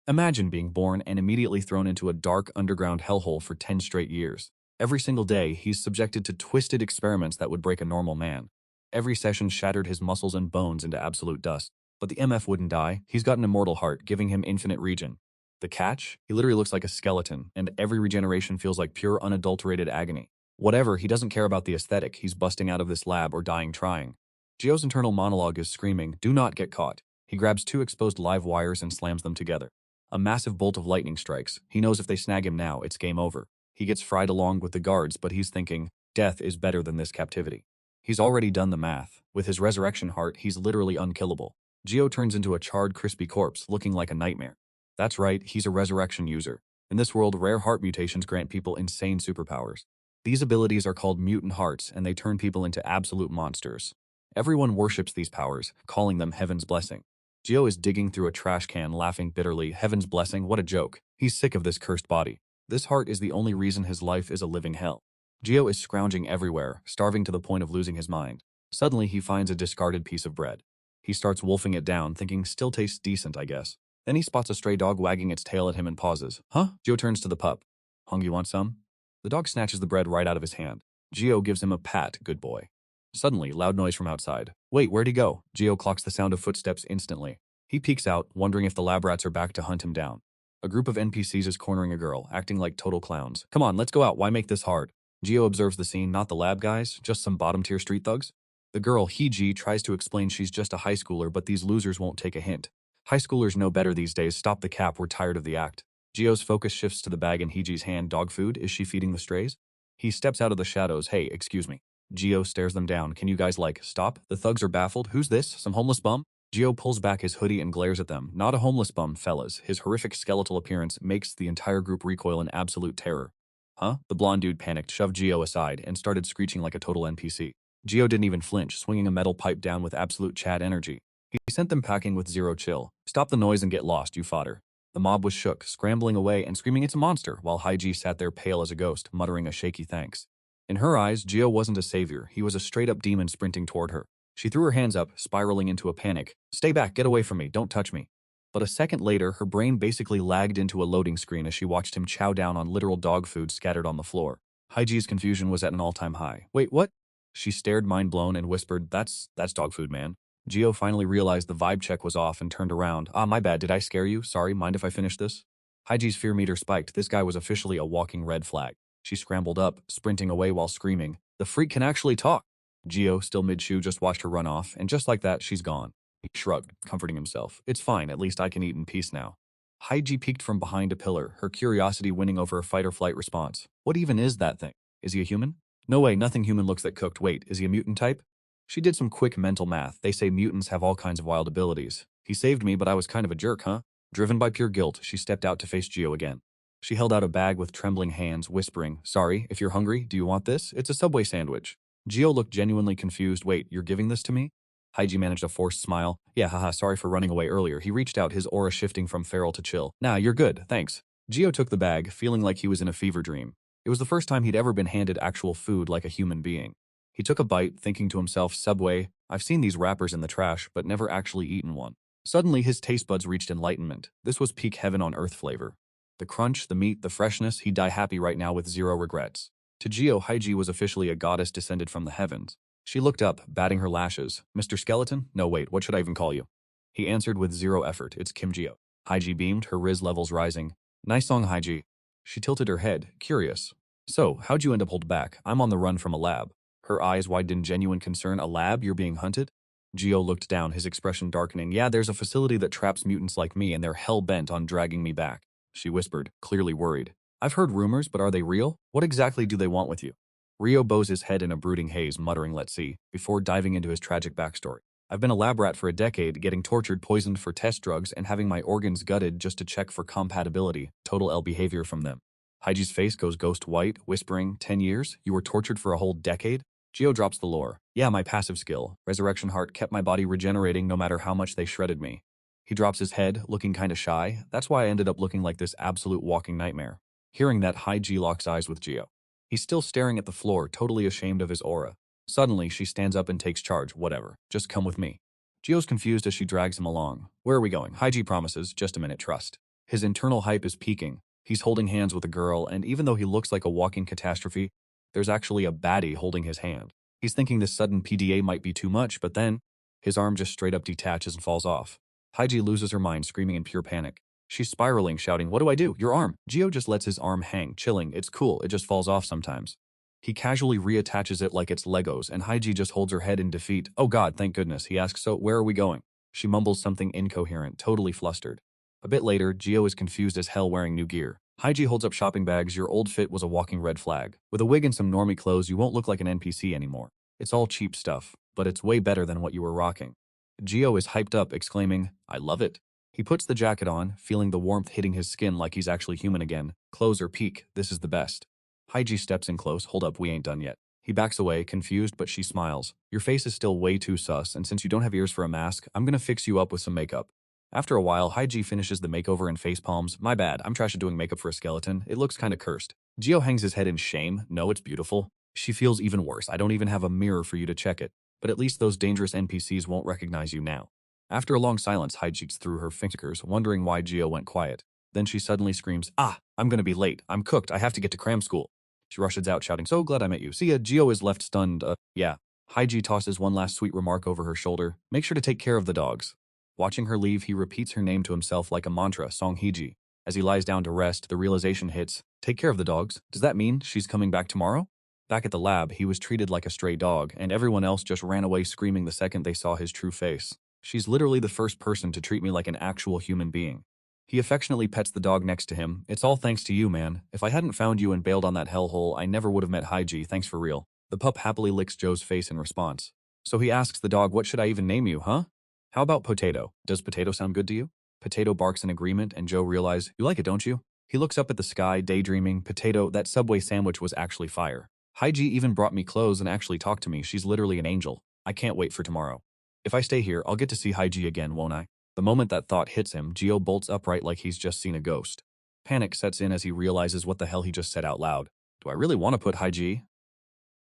Imagine being born and immediately thrown into a dark underground hellhole for 10 straight years. Every single day, he's subjected to twisted experiments that would break a normal man. Every session shattered his muscles and bones into absolute dust. But the MF wouldn't die. He's got an immortal heart, giving him infinite regen. The catch? He literally looks like a skeleton, and every regeneration feels like pure unadulterated agony. Whatever, he doesn't care about the aesthetic. He's busting out of this lab or dying trying. Gio's internal monologue is screaming, "Do not get caught." He grabs two exposed live wires and slams them together. A massive bolt of lightning strikes. He knows if they snag him now, it's game over. He gets fried along with the guards, but he's thinking, death is better than this captivity. He's already done the math. With his resurrection heart, he's literally unkillable. Gio turns into a charred, crispy corpse, looking like a nightmare. That's right, he's a resurrection user. In this world, rare heart mutations grant people insane superpowers. These abilities are called mutant hearts, and they turn people into absolute monsters. Everyone worships these powers, calling them heaven's blessing. Gio is digging through a trash can, laughing bitterly. Heaven's blessing, what a joke. He's sick of this cursed body. This heart is the only reason his life is a living hell. Gio is scrounging everywhere, starving to the point of losing his mind. Suddenly, he finds a discarded piece of bread. He starts wolfing it down, thinking still tastes decent, I guess. Then he spots a stray dog wagging its tail at him and pauses. Huh? Gio turns to the pup. Hung, you want some? The dog snatches the bread right out of his hand. Gio gives him a pat, good boy. Suddenly, loud noise from outside. Wait, where'd he go? Gio clocks the sound of footsteps instantly. He peeks out, wondering if the lab rats are back to hunt him down. A group of NPCs is cornering a girl, acting like total clowns. Come on, let's go out, why make this hard? Gio observes the scene, not the lab guys, just some bottom-tier street thugs. The girl, Hiji, tries to explain she's just a high schooler, but these losers won't take a hint. High schoolers know better these days, stop the cap, we're tired of the act. Gio's focus shifts to the bag in Hiji's hand. Dog food? Is she feeding the strays? He steps out of the shadows. Hey, excuse me. Gio stares them down. Can you guys, stop? The thugs are baffled. Who's this? Some homeless bum? Gio pulls back his hoodie and glares at them. Not a homeless bum, fellas. His horrific skeletal appearance makes the entire group recoil in absolute terror. Huh? The blonde dude panicked, shoved Gio aside, and started screeching like a total NPC. Gio didn't even flinch, swinging a metal pipe down with absolute Chad energy. He sent them packing with zero chill. Stop the noise and get lost, you fodder. The mob was shook, scrambling away and screaming it's a monster, while Haiji sat there pale as a ghost, muttering a shaky thanks. In her eyes, Gio wasn't a savior. He was a straight-up demon sprinting toward her. She threw her hands up, spiraling into a panic. Stay back, get away from me, don't touch me. But a second later, her brain basically lagged into a loading screen as she watched him chow down on literal dog food scattered on the floor. Haiji's confusion was at an all-time high. Wait, what? She stared mind-blown and whispered, That's dog food, man. Gio finally realized the vibe check was off and turned around. My bad, did I scare you? Sorry, mind if I finish this? Haiji's fear meter spiked. This guy was officially a walking red flag. She scrambled up, sprinting away while screaming, The freak can actually talk. Gio, still mid-chew, just watched her run off, and just like that, she's gone. He shrugged, comforting himself. It's fine, at least I can eat in peace now. Haiji peeked from behind a pillar, her curiosity winning over a fight-or-flight response. What even is that thing? Is he a human? No way, nothing human looks that cooked. Wait, is he a mutant type? She did some quick mental math. They say mutants have all kinds of wild abilities. He saved me, but I was kind of a jerk, huh? Driven by pure guilt, she stepped out to face Gio again. She held out a bag with trembling hands, whispering, Sorry, if you're hungry, do you want this? It's a Subway sandwich. Gio looked genuinely confused. Wait, you're giving this to me? Haiji managed a forced smile. Yeah, haha, sorry for running away earlier. He reached out, his aura shifting from feral to chill. Nah, you're good, thanks. Gio took the bag, feeling like he was in a fever dream. It was the first time he'd ever been handed actual food like a human being. He took a bite, thinking to himself, Subway, I've seen these wrappers in the trash, but never actually eaten one. Suddenly, his taste buds reached enlightenment. This was peak heaven on earth flavor. The crunch, the meat, the freshness, he'd die happy right now with zero regrets. To Gio, Haiji was officially a goddess descended from the heavens. She looked up, batting her lashes. Mr. Skeleton? No, wait, what should I even call you? He answered with zero effort. It's Kim Gio. Haiji beamed, her Riz levels rising. Nice song, Haiji. She tilted her head, curious. So, how'd you end up hold back? I'm on the run from a lab. Her eyes widened in genuine concern. A lab? You're being hunted? Gio looked down, his expression darkening. Yeah, there's a facility that traps mutants like me, and they're hell-bent on dragging me back. She whispered, clearly worried. I've heard rumors, but are they real? What exactly do they want with you? Rio bows his head in a brooding haze, muttering, let's see, before diving into his tragic backstory. I've been a lab rat for a decade, getting tortured, poisoned for test drugs, and having my organs gutted just to check for compatibility, total L behavior from them. Haiji's face goes ghost white, whispering, 10 years? You were tortured for a whole decade? Gio drops the lore. Yeah, my passive skill. Resurrection Heart kept my body regenerating no matter how much they shredded me. He drops his head, looking kinda shy. That's why I ended up looking like this absolute walking nightmare. Hearing that, Haiji locks eyes with Gio. He's still staring at the floor, totally ashamed of his aura. Suddenly, she stands up and takes charge. Whatever. Just come with me. Gio's confused as she drags him along. Where are we going? Haiji promises. Just a minute, trust. His internal hype is peaking. He's holding hands with a girl, and even though he looks like a walking catastrophe, there's actually a baddie holding his hand. He's thinking this sudden PDA might be too much, but then his arm just straight up detaches and falls off. Haiji loses her mind, screaming in pure panic. She's spiraling, shouting, "What do I do? Your arm!" Gio just lets his arm hang, chilling. It's cool, it just falls off sometimes. He casually reattaches it like it's Legos, and Haiji just holds her head in defeat. "Oh god, thank goodness," he asks, "so where are we going?" She mumbles something incoherent, totally flustered. A bit later, Gio is confused as hell wearing new gear. Haiji holds up shopping bags. "Your old fit was a walking red flag. With a wig and some normie clothes, you won't look like an NPC anymore. It's all cheap stuff, but it's way better than what you were rocking." Gio is hyped up, exclaiming, "I love it." He puts the jacket on, feeling the warmth hitting his skin like he's actually human again. Clothes are peak, this is the best. Haiji steps in close. "Hold up, we ain't done yet." He backs away, confused, but she smiles. "Your face is still way too sus, and since you don't have ears for a mask, I'm gonna fix you up with some makeup." After a while, Haiji finishes the makeover and face palms. "My bad, I'm trash at doing makeup for a skeleton. It looks kinda cursed." Gio hangs his head in shame. "No, it's beautiful." She feels even worse. "I don't even have a mirror for you to check it. But at least those dangerous NPCs won't recognize you now." After a long silence, Haiji cheats through her fingers, wondering why Gio went quiet. Then she suddenly screams, "Ah, I'm gonna be late. I'm cooked. I have to get to cram school." She rushes out, shouting, "So glad I met you." "See ya." Gio is left stunned. Yeah. Haiji tosses one last sweet remark over her shoulder. "Make sure to take care of the dogs." Watching her leave, he repeats her name to himself like a mantra, Song Hiji. As he lies down to rest, the realization hits, take care of the dogs? Does that mean she's coming back tomorrow? Back at the lab, he was treated like a stray dog, and everyone else just ran away screaming the second they saw his true face. "She's literally the first person to treat me like an actual human being." He affectionately pets the dog next to him. "It's all thanks to you, man. If I hadn't found you and bailed on that hellhole, I never would have met Haiji. Thanks for real." The pup happily licks Joe's face in response. So he asks the dog, "What should I even name you, huh?" "How about Potato? Does Potato sound good to you?" Potato barks in agreement, and Joe realizes, "You like it, don't you?" He looks up at the sky, daydreaming. "Potato, that Subway sandwich was actually fire. Haiji even brought me clothes and actually talked to me. She's literally an angel. I can't wait for tomorrow. If I stay here, I'll get to see Haiji again, won't I?" The moment that thought hits him, Gio bolts upright like he's just seen a ghost. Panic sets in as he realizes what the hell he just said out loud. Do I really want to put Haiji,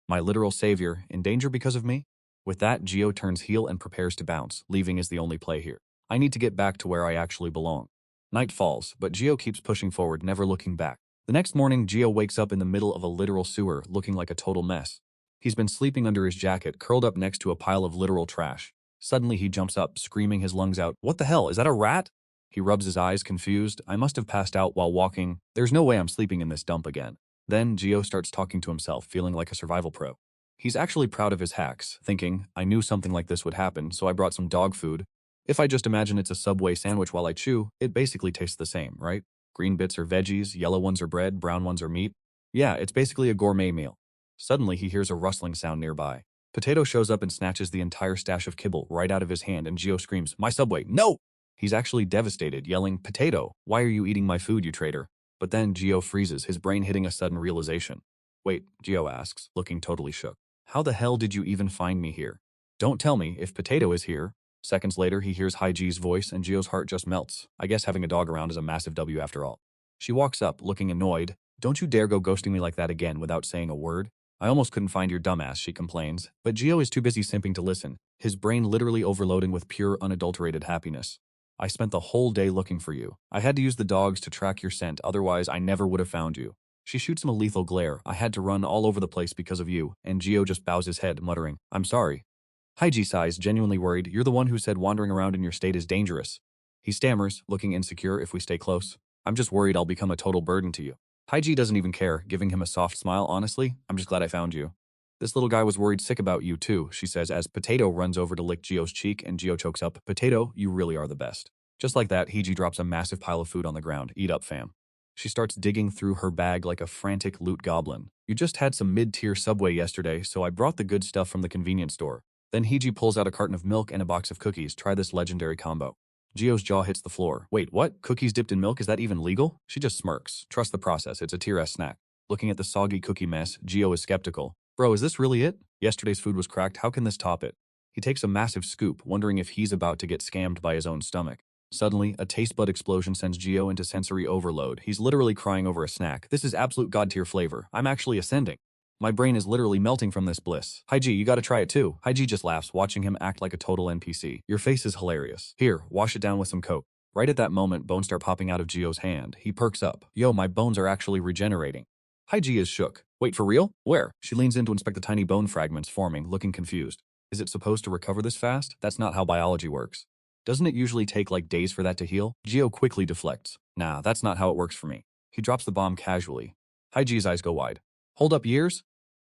my literal savior, in danger because of me? With that, Gio turns heel and prepares to bounce, leaving is the only play here. I need to get back to where I actually belong. Night falls, but Gio keeps pushing forward, never looking back. The next morning, Gio wakes up in the middle of a literal sewer, looking like a total mess. He's been sleeping under his jacket, curled up next to a pile of literal trash. Suddenly, he jumps up, screaming his lungs out. "What the hell? Is that a rat?" He rubs his eyes, confused. "I must have passed out while walking. There's no way I'm sleeping in this dump again." Then, Gio starts talking to himself, feeling like a survival pro. He's actually proud of his hacks, thinking, "I knew something like this would happen, so I brought some dog food. If I just imagine it's a Subway sandwich while I chew, it basically tastes the same, right? Green bits are veggies, yellow ones are bread, brown ones are meat. Yeah, it's basically a gourmet meal." Suddenly, he hears a rustling sound nearby. Potato shows up and snatches the entire stash of kibble right out of his hand, and Gio screams, "My Subway, no!" He's actually devastated, yelling, "Potato, why are you eating my food, you traitor?" But then Gio freezes, his brain hitting a sudden realization. "Wait," Gio asks, looking totally shook. "How the hell did you even find me here? Don't tell me if Potato is here." Seconds later, he hears Haiji's voice, and Gio's heart just melts. I guess having a dog around is a massive W after all. She walks up, looking annoyed. "Don't you dare go ghosting me like that again without saying a word. I almost couldn't find your dumbass," she complains. But Gio is too busy simping to listen, his brain literally overloading with pure, unadulterated happiness. "I spent the whole day looking for you. I had to use the dogs to track your scent, otherwise I never would have found you." She shoots him a lethal glare. "I had to run all over the place because of you," and Gio just bows his head, muttering, "I'm sorry." Haiji sighs, genuinely worried. "You're the one who said wandering around in your state is dangerous." He stammers, looking insecure. "If we stay close, I'm just worried I'll become a total burden to you." Haiji doesn't even care, giving him a soft smile. "Honestly, I'm just glad I found you. This little guy was worried sick about you too," she says as Potato runs over to lick Gio's cheek, and Gio chokes up. "Potato, you really are the best." Just like that, Haiji drops a massive pile of food on the ground. "Eat up, fam." She starts digging through her bag like a frantic loot goblin. "You just had some mid-tier Subway yesterday, so I brought the good stuff from the convenience store." Then Haiji pulls out a carton of milk and a box of cookies. "Try this legendary combo." Gio's jaw hits the floor. "Wait, what? Cookies dipped in milk? Is that even legal?" She just smirks. "Trust the process. It's a tier S snack." Looking at the soggy cookie mess, Gio is skeptical. "Bro, is this really it? Yesterday's food was cracked. How can this top it?" He takes a massive scoop, wondering if he's about to get scammed by his own stomach. Suddenly, a taste bud explosion sends Gio into sensory overload. He's literally crying over a snack. "This is absolute god-tier flavor. I'm actually ascending. My brain is literally melting from this bliss. Haiji, you gotta try it too." Haiji just laughs, watching him act like a total NPC. "Your face is hilarious. Here, wash it down with some Coke." Right at that moment, bones start popping out of Gio's hand. He perks up. Yo, my bones are actually regenerating. Haiji is shook. Wait, for real? Where? She leans in to inspect the tiny bone fragments forming, looking confused. Is it supposed to recover this fast? That's not how biology works. Doesn't it usually take like days for that to heal? Gio quickly deflects. Nah, that's not how it works for me. He drops the bomb casually. Haiji's eyes go wide. Hold up, years?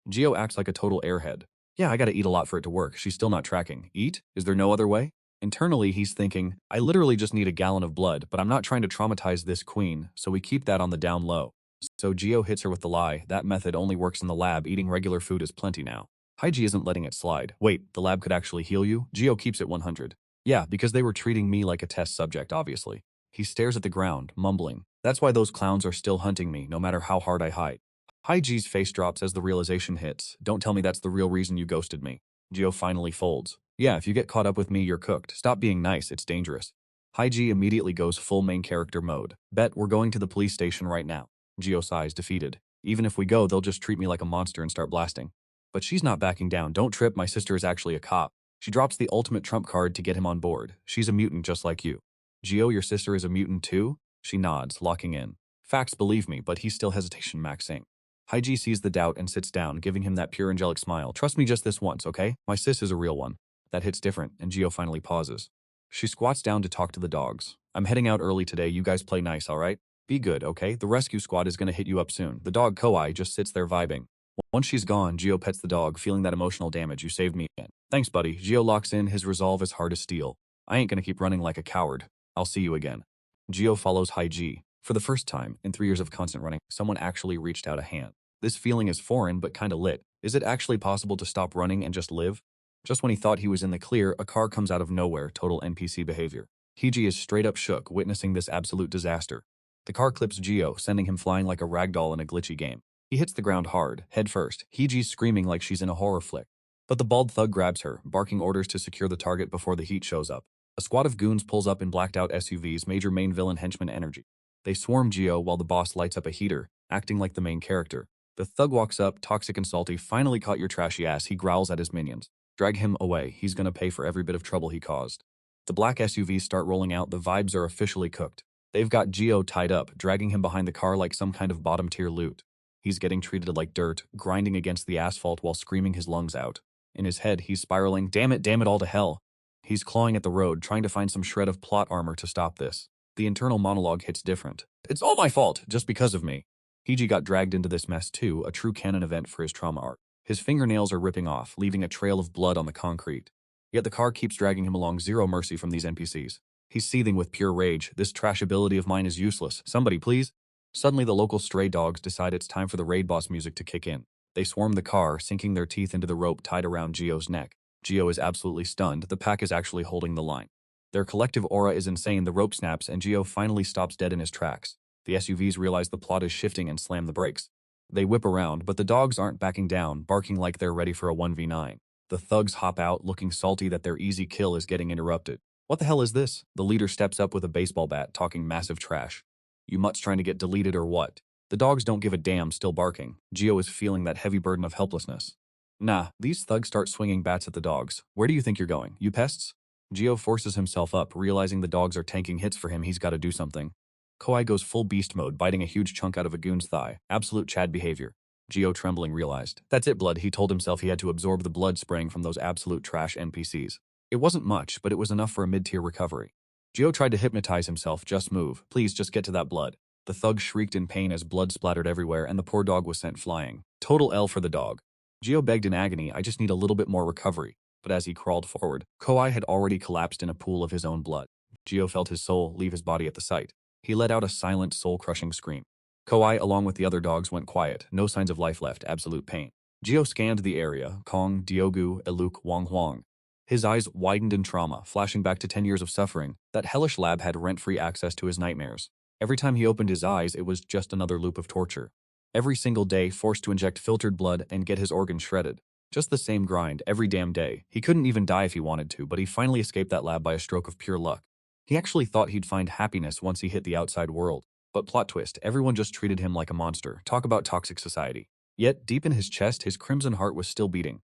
Gio acts like a total airhead. Yeah, I gotta eat a lot for it to work. She's still not tracking. Eat? Is there no other way? Internally, he's thinking, I literally just need a gallon of blood, but I'm not trying to traumatize this queen, so we keep that on the down low. So Gio hits her with the lie. That method only works in the lab. Eating regular food is plenty now. Haiji isn't letting it slide. Wait, the lab could actually heal you? Gio keeps it 100. Yeah, because they were treating me like a test subject, obviously. He stares at the ground, mumbling. That's why those clowns are still hunting me, no matter how hard I hide. Haiji's face drops as the realization hits. Don't tell me that's the real reason you ghosted me. Gio finally folds. Yeah, if you get caught up with me, you're cooked. Stop being nice, it's dangerous. Haiji immediately goes full main character mode. Bet we're going to the police station right now. Gio sighs, defeated. Even if we go, they'll just treat me like a monster and start blasting. But she's not backing down. Don't trip, my sister is actually a cop. She drops the ultimate trump card to get him on board. She's a mutant just like you. Gio, your sister is a mutant too? She nods, locking in. Facts, believe me, but he's still hesitation maxing. Haiji sees the doubt and sits down, giving him that pure angelic smile. Trust me just this once, okay? My sis is a real one. That hits different, and Gio finally pauses. She squats down to talk to the dogs. I'm heading out early today. You guys play nice, alright? Be good, okay? The rescue squad is gonna hit you up soon. The dog Koi just sits there vibing. Once she's gone, Gio pets the dog, feeling that emotional damage. You saved me again. Thanks, buddy. Gio locks in, his resolve as hard as steel. I ain't gonna keep running like a coward. I'll see you again. Gio follows Haiji. For the first time in 3 years of constant running, someone actually reached out a hand. This feeling is foreign but kinda lit. Is it actually possible to stop running and just live? Just when he thought he was in the clear, a car comes out of nowhere, total NPC behavior. Haiji is straight up shook, witnessing this absolute disaster. The car clips Gio, sending him flying like a ragdoll in a glitchy game. He hits the ground hard, head first. Hiji's screaming like she's in a horror flick. But the bald thug grabs her, barking orders to secure the target before the heat shows up. A squad of goons pulls up in blacked out SUVs, major main villain henchman energy. They swarm Gio while the boss lights up a heater, acting like the main character. The thug walks up, toxic and salty. Finally caught your trashy ass, he growls at his minions. Drag him away, he's gonna pay for every bit of trouble he caused. The black SUVs start rolling out, the vibes are officially cooked. They've got Gio tied up, dragging him behind the car like some kind of bottom-tier loot. He's getting treated like dirt, grinding against the asphalt while screaming his lungs out. In his head, he's spiraling, damn it all to hell. He's clawing at the road, trying to find some shred of plot armor to stop this. The internal monologue hits different. It's all my fault, just because of me. Haiji got dragged into this mess too, a true canon event for his trauma arc. His fingernails are ripping off, leaving a trail of blood on the concrete. Yet the car keeps dragging him along, zero mercy from these NPCs. He's seething with pure rage. This trash ability of mine is useless. Somebody please? Suddenly the local stray dogs decide it's time for the raid boss music to kick in. They swarm the car, sinking their teeth into the rope tied around Gio's neck. Gio is absolutely stunned. The pack is actually holding the line. Their collective aura is insane. The rope snaps and Gio finally stops dead in his tracks. The SUVs realize the plot is shifting and slam the brakes. They whip around, but the dogs aren't backing down, barking like they're ready for a 1v9. The thugs hop out, looking salty that their easy kill is getting interrupted. What the hell is this? The leader steps up with a baseball bat, talking massive trash. You mutts trying to get deleted or what? The dogs don't give a damn, still barking. Gio is feeling that heavy burden of helplessness. Nah, these thugs start swinging bats at the dogs. Where do you think you're going, you pests? Gio forces himself up, realizing the dogs are tanking hits for him. He's got to do something. Koi goes full beast mode, biting a huge chunk out of a goon's thigh. Absolute Chad behavior. Gio, trembling, realized. That's it, blood. He told himself he had to absorb the blood spraying from those absolute trash NPCs. It wasn't much, but it was enough for a mid-tier recovery. Gio tried to hypnotize himself. Just move. Please, just get to that blood. The thug shrieked in pain as blood splattered everywhere and the poor dog was sent flying. Total L for the dog. Gio begged in agony, I just need a little bit more recovery. But as he crawled forward, Koi had already collapsed in a pool of his own blood. Gio felt his soul leave his body at the sight. He let out a silent, soul-crushing scream. Koi, along with the other dogs, went quiet. No signs of life left. Absolute pain. Gio scanned the area. Kong, Diogu, Eluk, Wang Huang. His eyes widened in trauma, flashing back to 10 years of suffering. That hellish lab had rent-free access to his nightmares. Every time he opened his eyes, it was just another loop of torture. Every single day, forced to inject filtered blood and get his organs shredded. Just the same grind, every damn day. He couldn't even die if he wanted to, but he finally escaped that lab by a stroke of pure luck. He actually thought he'd find happiness once he hit the outside world. But plot twist, everyone just treated him like a monster. Talk about toxic society. Yet, deep in his chest, his crimson heart was still beating.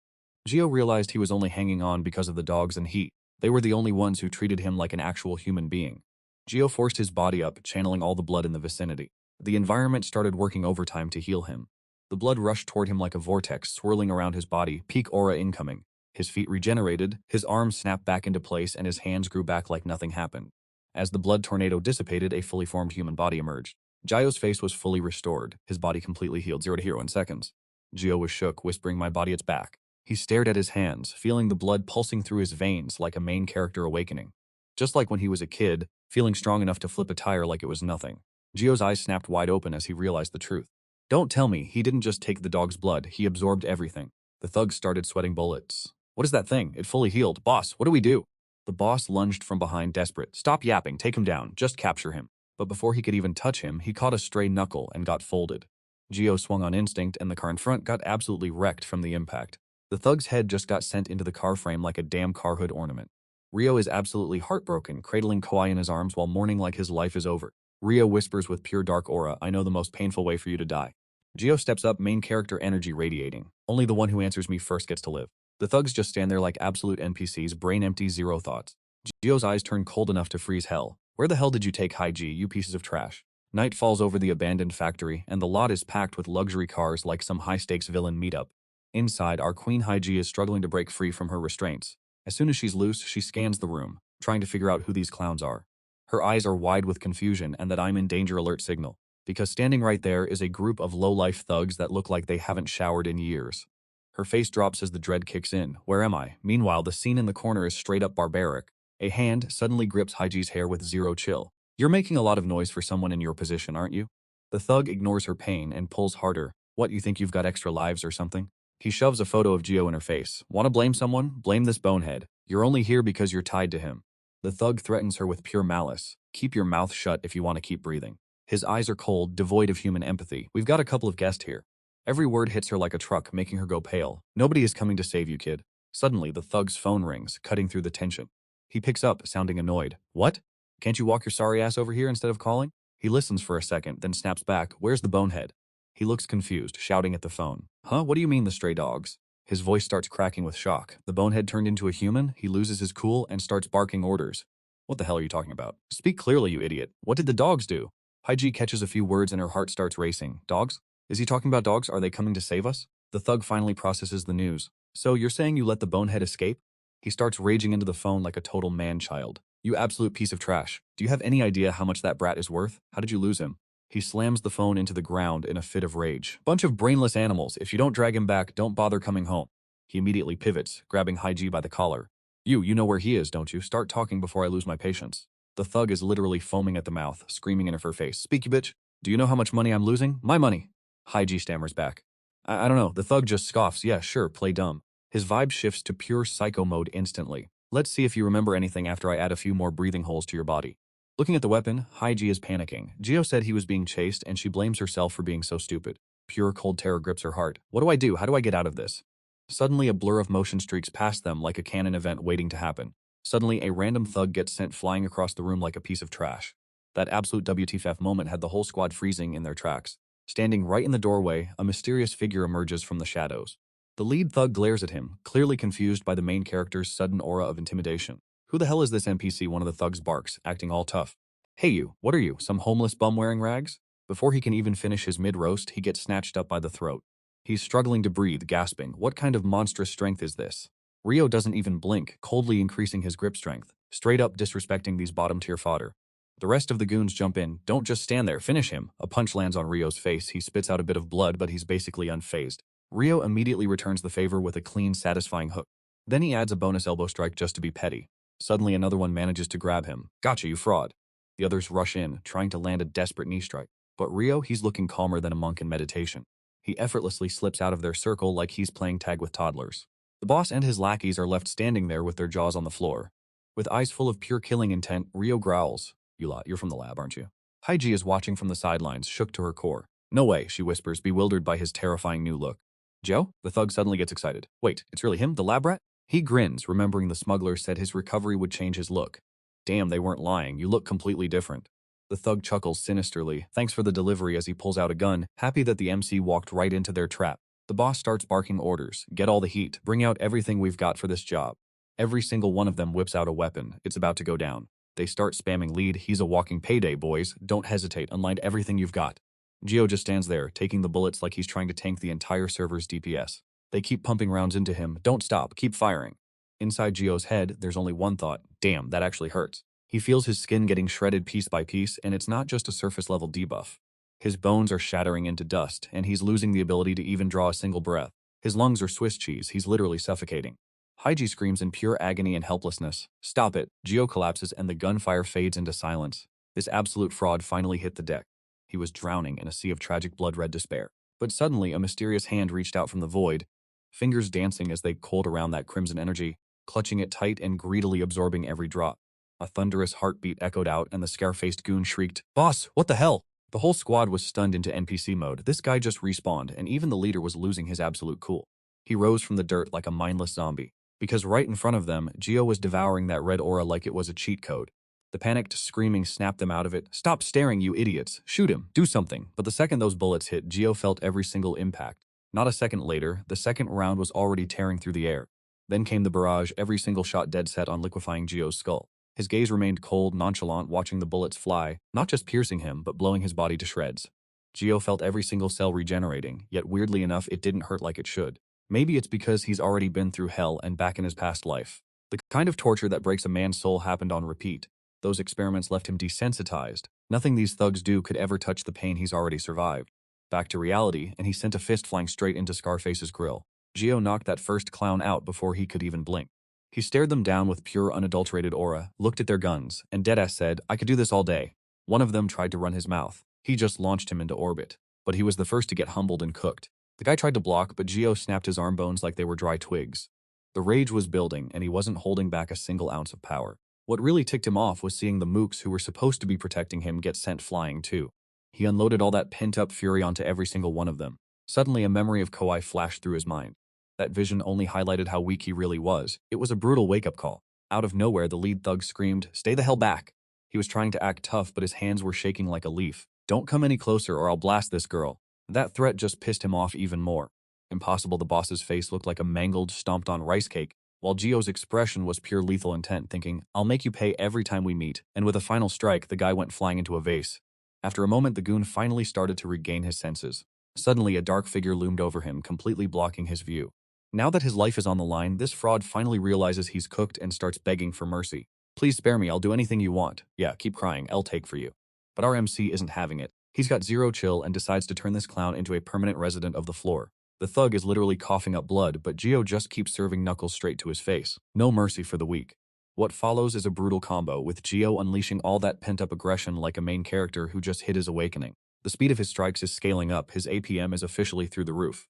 Gio realized he was only hanging on because of the dogs and he. They were the only ones who treated him like an actual human being. Gio forced his body up, channeling all the blood in the vicinity. The environment started working overtime to heal him. The blood rushed toward him like a vortex, swirling around his body, peak aura incoming. His feet regenerated, his arms snapped back into place, and his hands grew back like nothing happened. As the blood tornado dissipated, a fully formed human body emerged. Gio's face was fully restored, his body completely healed 0 to hero in seconds. Gio was shook, whispering, "My body, it's back." He stared at his hands, feeling the blood pulsing through his veins like a main character awakening. Just like when he was a kid, feeling strong enough to flip a tire like it was nothing. Gio's eyes snapped wide open as he realized the truth. Don't tell me, he didn't just take the dog's blood, he absorbed everything. The thugs started sweating bullets. What is that thing? It fully healed. Boss, what do we do? The boss lunged from behind, desperate. Stop yapping, take him down, just capture him. But before he could even touch him, he caught a stray knuckle and got folded. Gio swung on instinct and the car in front got absolutely wrecked from the impact. The thug's head just got sent into the car frame like a damn car hood ornament. Rio is absolutely heartbroken, cradling Kawhi in his arms while mourning like his life is over. Rio whispers with pure dark aura, "I know the most painful way for you to die." Gio steps up, main character energy radiating. Only the one who answers me first gets to live. The thugs just stand there like absolute NPCs, brain empty, zero thoughts. Gio's eyes turn cold enough to freeze hell. Where the hell did you take High G, you pieces of trash? Night falls over the abandoned factory, and the lot is packed with luxury cars like some high-stakes villain meetup. Inside, our queen High G is struggling to break free from her restraints. As soon as she's loose, she scans the room, trying to figure out who these clowns are. Her eyes are wide with confusion and that I'm in danger alert signal, because standing right there is a group of low-life thugs that look like they haven't showered in years. Her face drops as the dread kicks in. Where am I? Meanwhile, the scene in the corner is straight up barbaric. A hand suddenly grips High G's hair with zero chill. You're making a lot of noise for someone in your position, aren't you? The thug ignores her pain and pulls harder. What, you think you've got extra lives or something? He shoves a photo of Gio in her face. Want to blame someone? Blame this bonehead. You're only here because you're tied to him. The thug threatens her with pure malice. Keep your mouth shut if you want to keep breathing. His eyes are cold, devoid of human empathy. We've got a couple of guests here. Every word hits her like a truck, making her go pale. Nobody is coming to save you, kid. Suddenly, the thug's phone rings, cutting through the tension. He picks up, sounding annoyed. What? Can't you walk your sorry ass over here instead of calling? He listens for a second, then snaps back. Where's the bonehead? He looks confused, shouting at the phone. Huh? What do you mean the stray dogs? His voice starts cracking with shock. The bonehead turned into a human, he loses his cool, and starts barking orders. What the hell are you talking about? Speak clearly, you idiot. What did the dogs do? Haiji catches a few words and her heart starts racing. Dogs? Is he talking about dogs? Are they coming to save us? The thug finally processes the news. So you're saying you let the bonehead escape? He starts raging into the phone like a total man-child. You absolute piece of trash. Do you have any idea how much that brat is worth? How did you lose him? He slams the phone into the ground in a fit of rage. Bunch of brainless animals. If you don't drag him back, don't bother coming home. He immediately pivots, grabbing Haiji by the collar. You know where he is, don't you? Start talking before I lose my patience. The thug is literally foaming at the mouth, screaming in her face. Speak, you bitch. Do you know how much money I'm losing? My money. Haiji stammers back. I don't know. The thug just scoffs. Yeah, sure, play dumb. His vibe shifts to pure psycho mode instantly. Let's see if you remember anything after I add a few more breathing holes to your body. Looking at the weapon, Haiji is panicking. Gio said he was being chased and she blames herself for being so stupid. Pure cold terror grips her heart. What do I do? How do I get out of this? Suddenly a blur of motion streaks past them like a canon event waiting to happen. Suddenly a random thug gets sent flying across the room like a piece of trash. That absolute WTF moment had the whole squad freezing in their tracks. Standing right in the doorway, a mysterious figure emerges from the shadows. The lead thug glares at him, clearly confused by the main character's sudden aura of intimidation. Who the hell is this NPC? One of the thugs barks, acting all tough. Hey you, what are you, some homeless bum wearing rags? Before he can even finish his mid-roast, he gets snatched up by the throat. He's struggling to breathe, gasping. What kind of monstrous strength is this? Rio doesn't even blink, coldly increasing his grip strength, straight up disrespecting these bottom-tier fodder. The rest of the goons jump in. Don't just stand there, finish him. A punch lands on Rio's face. He spits out a bit of blood, but he's basically unfazed. Rio immediately returns the favor with a clean, satisfying hook. Then he adds a bonus elbow strike just to be petty. Suddenly another one manages to grab him. Gotcha, you fraud. The others rush in, trying to land a desperate knee strike. But Rio, he's looking calmer than a monk in meditation. He effortlessly slips out of their circle like he's playing tag with toddlers. The boss and his lackeys are left standing there with their jaws on the floor. With eyes full of pure killing intent, Rio growls. You lot, you're from the lab, aren't you? Haiji is watching from the sidelines, shook to her core. No way, she whispers, bewildered by his terrifying new look. Joe? The thug suddenly gets excited. Wait, it's really him, the lab rat? He grins, remembering the smuggler said his recovery would change his look. Damn, they weren't lying. You look completely different. The thug chuckles sinisterly. Thanks for the delivery as he pulls out a gun, happy that the MC walked right into their trap. The boss starts barking orders. Get all the heat. Bring out everything we've got for this job. Every single one of them whips out a weapon. It's about to go down. They start spamming lead. He's a walking payday, boys. Don't hesitate. Unline everything you've got. Geo just stands there, taking the bullets like he's trying to tank the entire server's DPS. They keep pumping rounds into him. Don't stop. Keep firing. Inside Geo's head, there's only one thought. Damn, that actually hurts. He feels his skin getting shredded piece by piece, and it's not just a surface-level debuff. His bones are shattering into dust, and he's losing the ability to even draw a single breath. His lungs are Swiss cheese. He's literally suffocating. Hygie screams in pure agony and helplessness. Stop it. Geo collapses and the gunfire fades into silence. This absolute fraud finally hit the deck. He was drowning in a sea of tragic blood-red despair. But suddenly, a mysterious hand reached out from the void, fingers dancing as they coiled around that crimson energy, clutching it tight and greedily absorbing every drop. A thunderous heartbeat echoed out, and the scar-faced goon shrieked, "Boss, what the hell?" The whole squad was stunned into NPC mode. This guy just respawned, and even the leader was losing his absolute cool. He rose from the dirt like a mindless zombie. Because right in front of them, Geo was devouring that red aura like it was a cheat code. The panicked screaming snapped them out of it. "Stop staring, you idiots! Shoot him! Do something!" But the second those bullets hit, Geo felt every single impact. Not a second later, the second round was already tearing through the air. Then came the barrage, every single shot dead set on liquefying Geo's skull. His gaze remained cold, nonchalant, watching the bullets fly, not just piercing him, but blowing his body to shreds. Geo felt every single cell regenerating, yet weirdly enough, it didn't hurt like it should. Maybe it's because he's already been through hell and back in his past life. The kind of torture that breaks a man's soul happened on repeat. Those experiments left him desensitized. Nothing these thugs do could ever touch the pain he's already survived. Back to reality, and he sent a fist flying straight into Scarface's grill. Geo knocked that first clown out before he could even blink. He stared them down with pure unadulterated aura, looked at their guns, and deadass said, "I could do this all day." One of them tried to run his mouth. He just launched him into orbit. But he was the first to get humbled and cooked. The guy tried to block, but Geo snapped his arm bones like they were dry twigs. The rage was building, and he wasn't holding back a single ounce of power. What really ticked him off was seeing the mooks who were supposed to be protecting him get sent flying too. He unloaded all that pent-up fury onto every single one of them. Suddenly, a memory of Kawhi flashed through his mind. That vision only highlighted how weak he really was. It was a brutal wake-up call. Out of nowhere, the lead thug screamed, "Stay the hell back!" He was trying to act tough, but his hands were shaking like a leaf. "Don't come any closer or I'll blast this girl." That threat just pissed him off even more. Impossible. The boss's face looked like a mangled, stomped-on rice cake, while Geo's expression was pure lethal intent, thinking, "I'll make you pay every time we meet." And with a final strike, the guy went flying into a vase. After a moment, the goon finally started to regain his senses. Suddenly, a dark figure loomed over him, completely blocking his view. Now that his life is on the line, this fraud finally realizes he's cooked and starts begging for mercy. "Please spare me, I'll do anything you want. Yeah, keep crying, I'll take for you." But our MC isn't having it. He's got zero chill and decides to turn this clown into a permanent resident of the floor. The thug is literally coughing up blood, but Geo just keeps serving knuckles straight to his face. No mercy for the weak. What follows is a brutal combo, with Geo unleashing all that pent-up aggression like a main character who just hit his awakening. The speed of his strikes is scaling up, his APM is officially through the roof.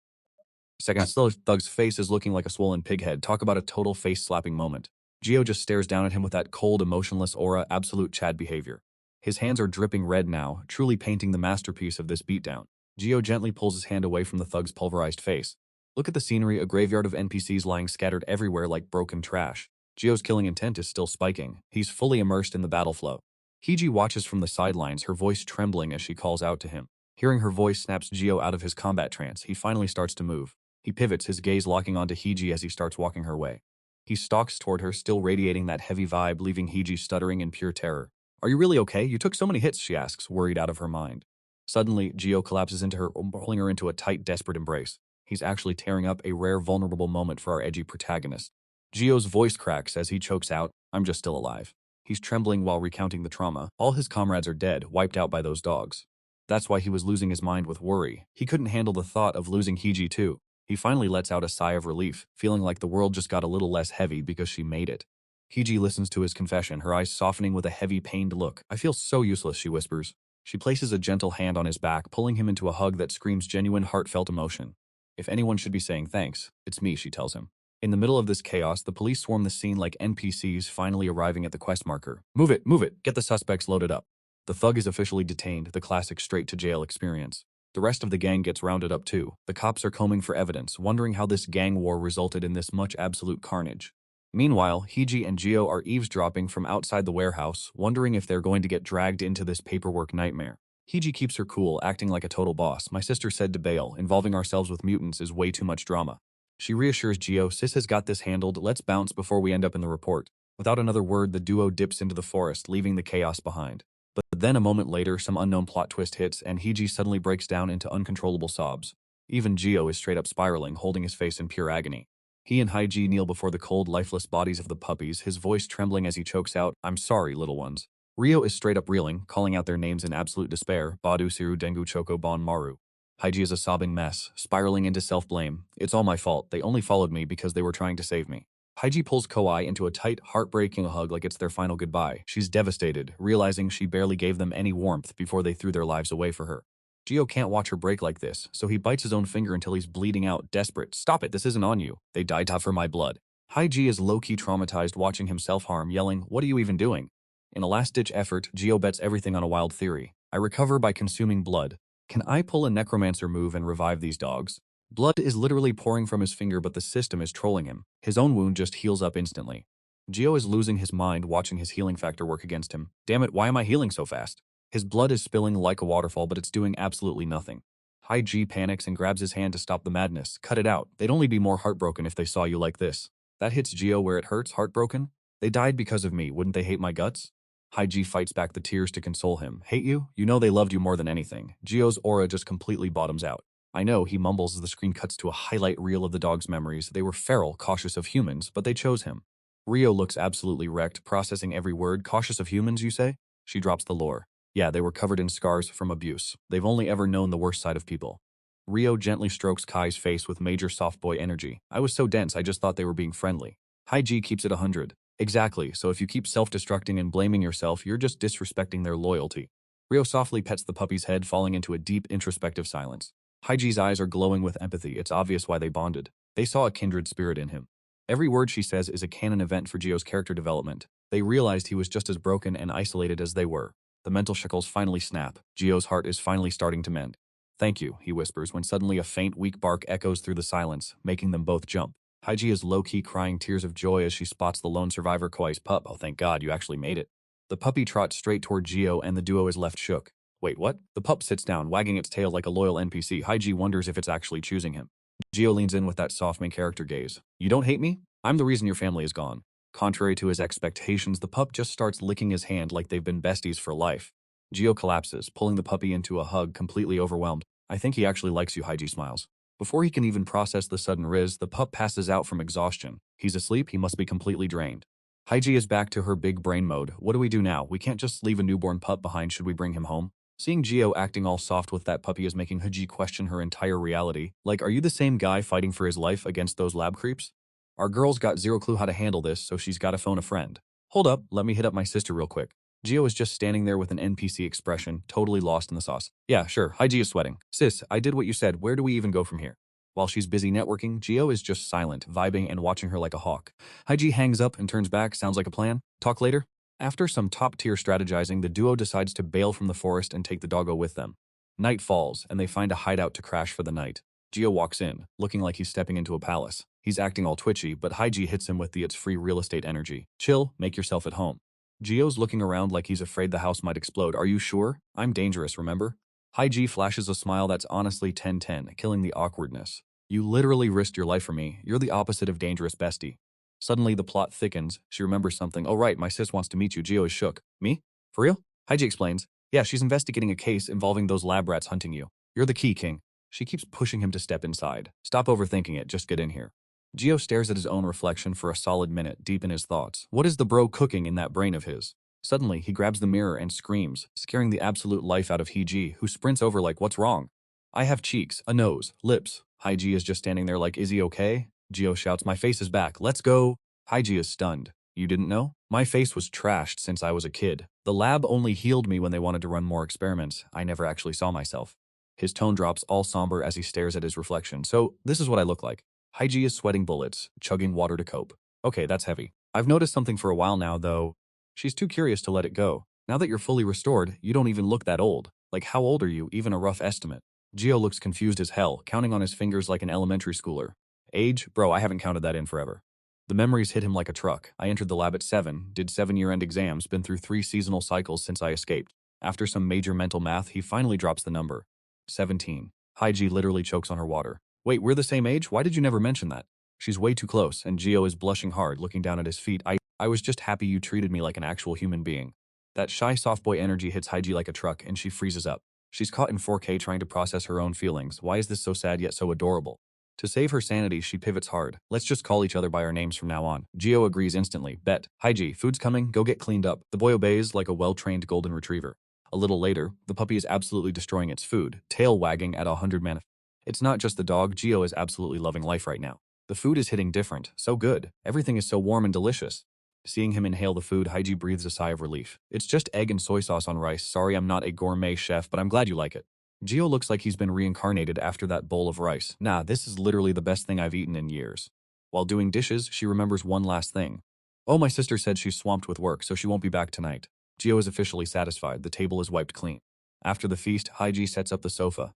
Second, still, thug's face is looking like a swollen pig head. Talk about a total face-slapping moment. Geo just stares down at him with that cold, emotionless aura, absolute Chad behavior. His hands are dripping red now, truly painting the masterpiece of this beatdown. Geo gently pulls his hand away from the thug's pulverized face. Look at the scenery, a graveyard of NPCs lying scattered everywhere like broken trash. Geo's killing intent is still spiking. He's fully immersed in the battle flow. Hygie watches from the sidelines, her voice trembling as she calls out to him. Hearing her voice snaps Geo out of his combat trance. He finally starts to move. He pivots, his gaze locking onto Hygie as he starts walking her way. He stalks toward her, still radiating that heavy vibe, leaving Hygie stuttering in pure terror. "Are you really okay? You took so many hits," she asks, worried out of her mind. Suddenly, Geo collapses into her, pulling her into a tight, desperate embrace. He's actually tearing up a rare, vulnerable moment for our edgy protagonist. Geo's voice cracks as he chokes out, "I'm just still alive." He's trembling while recounting the trauma. All his comrades are dead, wiped out by those dogs. That's why he was losing his mind with worry. He couldn't handle the thought of losing Hygie too. He finally lets out a sigh of relief, feeling like the world just got a little less heavy because she made it. Hygie listens to his confession, her eyes softening with a heavy, pained look. "I feel so useless," she whispers. She places a gentle hand on his back, pulling him into a hug that screams genuine, heartfelt emotion. "If anyone should be saying thanks, it's me," she tells him. In the middle of this chaos, the police swarm the scene like NPCs finally arriving at the quest marker. Move it, get the suspects loaded up." The thug is officially detained, the classic straight-to-jail experience. The rest of the gang gets rounded up too. The cops are combing for evidence, wondering how this gang war resulted in this much absolute carnage. Meanwhile, Hygie and Geo are eavesdropping from outside the warehouse, wondering if they're going to get dragged into this paperwork nightmare. Hygie keeps her cool, acting like a total boss. "My sister said to bail, involving ourselves with mutants is way too much drama." She reassures Geo, "Sis has got this handled, let's bounce before we end up in the report." Without another word, the duo dips into the forest, leaving the chaos behind. But then a moment later, some unknown plot twist hits, and Hiji suddenly breaks down into uncontrollable sobs. Even Gio is straight up spiraling, holding his face in pure agony. He and Haiji kneel before the cold, lifeless bodies of the puppies, his voice trembling as he chokes out, "I'm sorry, little ones." Rio is straight up reeling, calling out their names in absolute despair, Badu Siru Dengu Choco Bon Maru. Haiji is a sobbing mess, spiraling into self-blame. "It's all my fault. They only followed me because they were trying to save me." Haiji pulls Kouai into a tight, heartbreaking hug like it's their final goodbye. She's devastated, realizing she barely gave them any warmth before they threw their lives away for her. Gio can't watch her break like this, so he bites his own finger until he's bleeding out, desperate. "Stop it, this isn't on you. They died for my blood." Haiji is low-key traumatized watching him self-harm, yelling, "What are you even doing?" In a last-ditch effort, Gio bets everything on a wild theory. "I recover by consuming blood. Can I pull a necromancer move and revive these dogs?" Blood is literally pouring from his finger, but the system is trolling him. His own wound just heals up instantly. Gio is losing his mind watching his healing factor work against him. "Damn it, why am I healing so fast?" His blood is spilling like a waterfall, but it's doing absolutely nothing. Haiji panics and grabs his hand to stop the madness. "Cut it out. They'd only be more heartbroken if they saw you like this." That hits Gio where it hurts, heartbroken. "They died because of me. Wouldn't they hate my guts?" Haiji fights back the tears to console him. "Hate you? You know they loved you more than anything." Gio's aura just completely bottoms out. "I know," he mumbles as the screen cuts to a highlight reel of the dog's memories. They were feral, cautious of humans, but they chose him. Rio looks absolutely wrecked, processing every word. "Cautious of humans, you say?" She drops the lore. "Yeah, they were covered in scars from abuse. They've only ever known the worst side of people." Rio gently strokes Kai's face with major soft boy energy. "I was so dense, I just thought they were being friendly." Haiji keeps it 100. "Exactly, so if you keep self-destructing and blaming yourself, you're just disrespecting their loyalty." Rio softly pets the puppy's head, falling into a deep, introspective silence. Haiji's eyes are glowing with empathy. It's obvious why they bonded. They saw a kindred spirit in him. Every word she says is a canon event for Gio's character development. They realized he was just as broken and isolated as they were. The mental shackles finally snap. Gio's heart is finally starting to mend. "Thank you," he whispers when suddenly a faint, weak bark echoes through the silence, making them both jump. Haiji is low-key crying tears of joy as she spots the lone survivor Kouai's pup. "Oh, thank God, you actually made it." The puppy trots straight toward Gio and the duo is left shook. "Wait, what?" The pup sits down, wagging its tail like a loyal NPC. Haiji wonders if it's actually choosing him. Gio leans in with that soft main character gaze. "You don't hate me? I'm the reason your family is gone." Contrary to his expectations, the pup just starts licking his hand like they've been besties for life. Gio collapses, pulling the puppy into a hug, completely overwhelmed. "I think he actually likes you," Haiji smiles. Before he can even process the sudden riz, the pup passes out from exhaustion. He's asleep, he must be completely drained. Haiji is back to her big brain mode. "What do we do now? We can't just leave a newborn pup behind. Should we bring him home?" Seeing Gio acting all soft with that puppy is making Haji question her entire reality. Like, are you the same guy fighting for his life against those lab creeps? Our girl's got zero clue how to handle this, so she's gotta phone a friend. "Hold up, let me hit up my sister real quick." Gio is just standing there with an NPC expression, totally lost in the sauce. "Yeah, sure, Haiji is sweating." "Sis, I did what you said. Where do we even go from here?" While she's busy networking, Gio is just silent, vibing and watching her like a hawk. Haiji hangs up and turns back. "Sounds like a plan. Talk later." After some top-tier strategizing, the duo decides to bail from the forest and take the doggo with them. Night falls, and they find a hideout to crash for the night. Gio walks in, looking like he's stepping into a palace. He's acting all twitchy, but Haiji hits him with the "it's free real estate" energy. "Chill, make yourself at home." Gio's looking around like he's afraid the house might explode. "Are you sure? I'm dangerous, remember?" Haiji flashes a smile that's honestly 10-10, killing the awkwardness. "You literally risked your life for me. You're the opposite of dangerous, bestie." Suddenly, the plot thickens. She remembers something. "Oh right, my sis wants to meet you." Gio is shook. "Me? For real?" Haiji explains. "Yeah, she's investigating a case involving those lab rats hunting you. You're the key, King." She keeps pushing him to step inside. "Stop overthinking it, just get in here." Gio stares at his own reflection for a solid minute, deep in his thoughts. What is the bro cooking in that brain of his? Suddenly, he grabs the mirror and screams, scaring the absolute life out of Haiji, who sprints over like, "What's wrong?" "I have cheeks, a nose, lips." Haiji is just standing there like, "Is he okay?" Gio shouts, "My face is back, let's go." Haiji is stunned. "You didn't know? My face was trashed since I was a kid. The lab only healed me when they wanted to run more experiments. I never actually saw myself." His tone drops all somber as he stares at his reflection. "So, this is what I look like." Haiji is sweating bullets, chugging water to cope. "Okay, that's heavy. I've noticed something for a while now, though." She's too curious to let it go. "Now that you're fully restored, you don't even look that old. Like, how old are you? Even a rough estimate." Gio looks confused as hell, counting on his fingers like an elementary schooler. "Age? Bro, I haven't counted that in forever." The memories hit him like a truck. "I entered the lab at 7, did 7 year-end exams, been through 3 seasonal cycles since I escaped." After some major mental math, he finally drops the number. 17. Haiji literally chokes on her water. "Wait, we're the same age? Why did you never mention that?" She's way too close, and Gio is blushing hard, looking down at his feet. I was just happy you treated me like an actual human being. That shy soft boy energy hits Haiji like a truck and she freezes up. She's caught in 4K trying to process her own feelings. Why is this so sad yet so adorable? To save her sanity, she pivots hard. Let's just call each other by our names from now on. Gio agrees instantly. Bet. Haiji, food's coming, go get cleaned up. The boy obeys like a well-trained golden retriever. A little later, the puppy is absolutely destroying its food, tail wagging at 100 man. It's not just the dog, Gio is absolutely loving life right now. The food is hitting different, so good. Everything is so warm and delicious. Seeing him inhale the food, Haiji breathes a sigh of relief. It's just egg and soy sauce on rice. Sorry, I'm not a gourmet chef, but I'm glad you like it. Gio looks like he's been reincarnated after that bowl of rice. Nah, this is literally the best thing I've eaten in years. While doing dishes, she remembers one last thing. Oh, my sister said she's swamped with work, so she won't be back tonight. Gio is officially satisfied. The table is wiped clean. After the feast, Haiji sets up the sofa.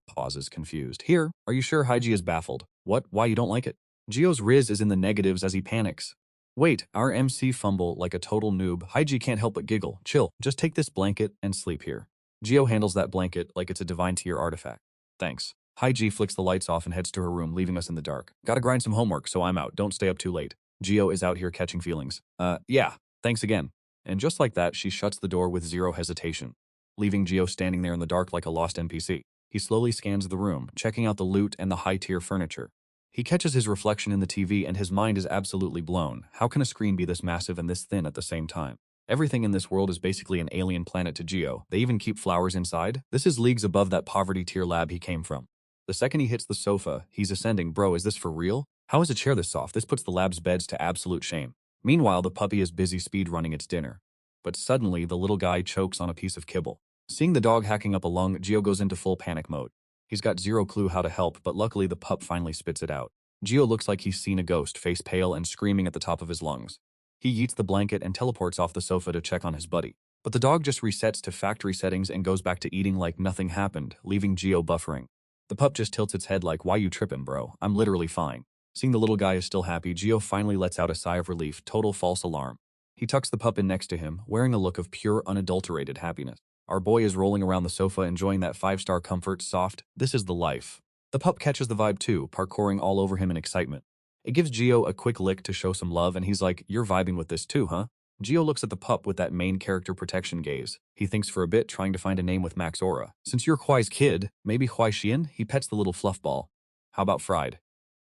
Pauses confused. Here, are you sure? Haiji is baffled. What? Why you don't like it? Gio's riz is in the negatives as he panics. Wait, our MC fumble like a total noob. Haiji can't help but giggle. Chill, just take this blanket and sleep here. Gio handles that blanket like it's a divine tier artifact. Thanks. Haiji flicks the lights off and heads to her room, leaving us in the dark. Gotta grind some homework, so I'm out. Don't stay up too late. Gio is out here catching feelings. Yeah, thanks again. And just like that, she shuts the door with zero hesitation, leaving Gio standing there in the dark like a lost NPC. He slowly scans the room, checking out the loot and the high-tier furniture. He catches his reflection in the TV and his mind is absolutely blown. How can a screen be this massive and this thin at the same time? Everything in this world is basically an alien planet to Gio. They even keep flowers inside. This is leagues above that poverty tier lab he came from. The second he hits the sofa, he's ascending. Bro, is this for real? How is a chair this soft? This puts the lab's beds to absolute shame. Meanwhile, the puppy is busy speed running its dinner. But suddenly, the little guy chokes on a piece of kibble. Seeing the dog hacking up a lung, Gio goes into full panic mode. He's got zero clue how to help, but luckily the pup finally spits it out. Gio looks like he's seen a ghost, face pale and screaming at the top of his lungs. He yeets the blanket and teleports off the sofa to check on his buddy. But the dog just resets to factory settings and goes back to eating like nothing happened, leaving Gio buffering. The pup just tilts its head like, why you trippin', bro? I'm literally fine. Seeing the little guy is still happy, Gio finally lets out a sigh of relief, total false alarm. He tucks the pup in next to him, wearing a look of pure, unadulterated happiness. Our boy is rolling around the sofa enjoying that 5-star comfort, soft. This is the life. The pup catches the vibe too, parkouring all over him in excitement. It gives Gio a quick lick to show some love and he's like, you're vibing with this too, huh? Gio looks at the pup with that main character protection gaze. He thinks for a bit, trying to find a name with max aura. Since you're Huai's kid, maybe Huai Xian? He pets the little fluff ball. How about Fried?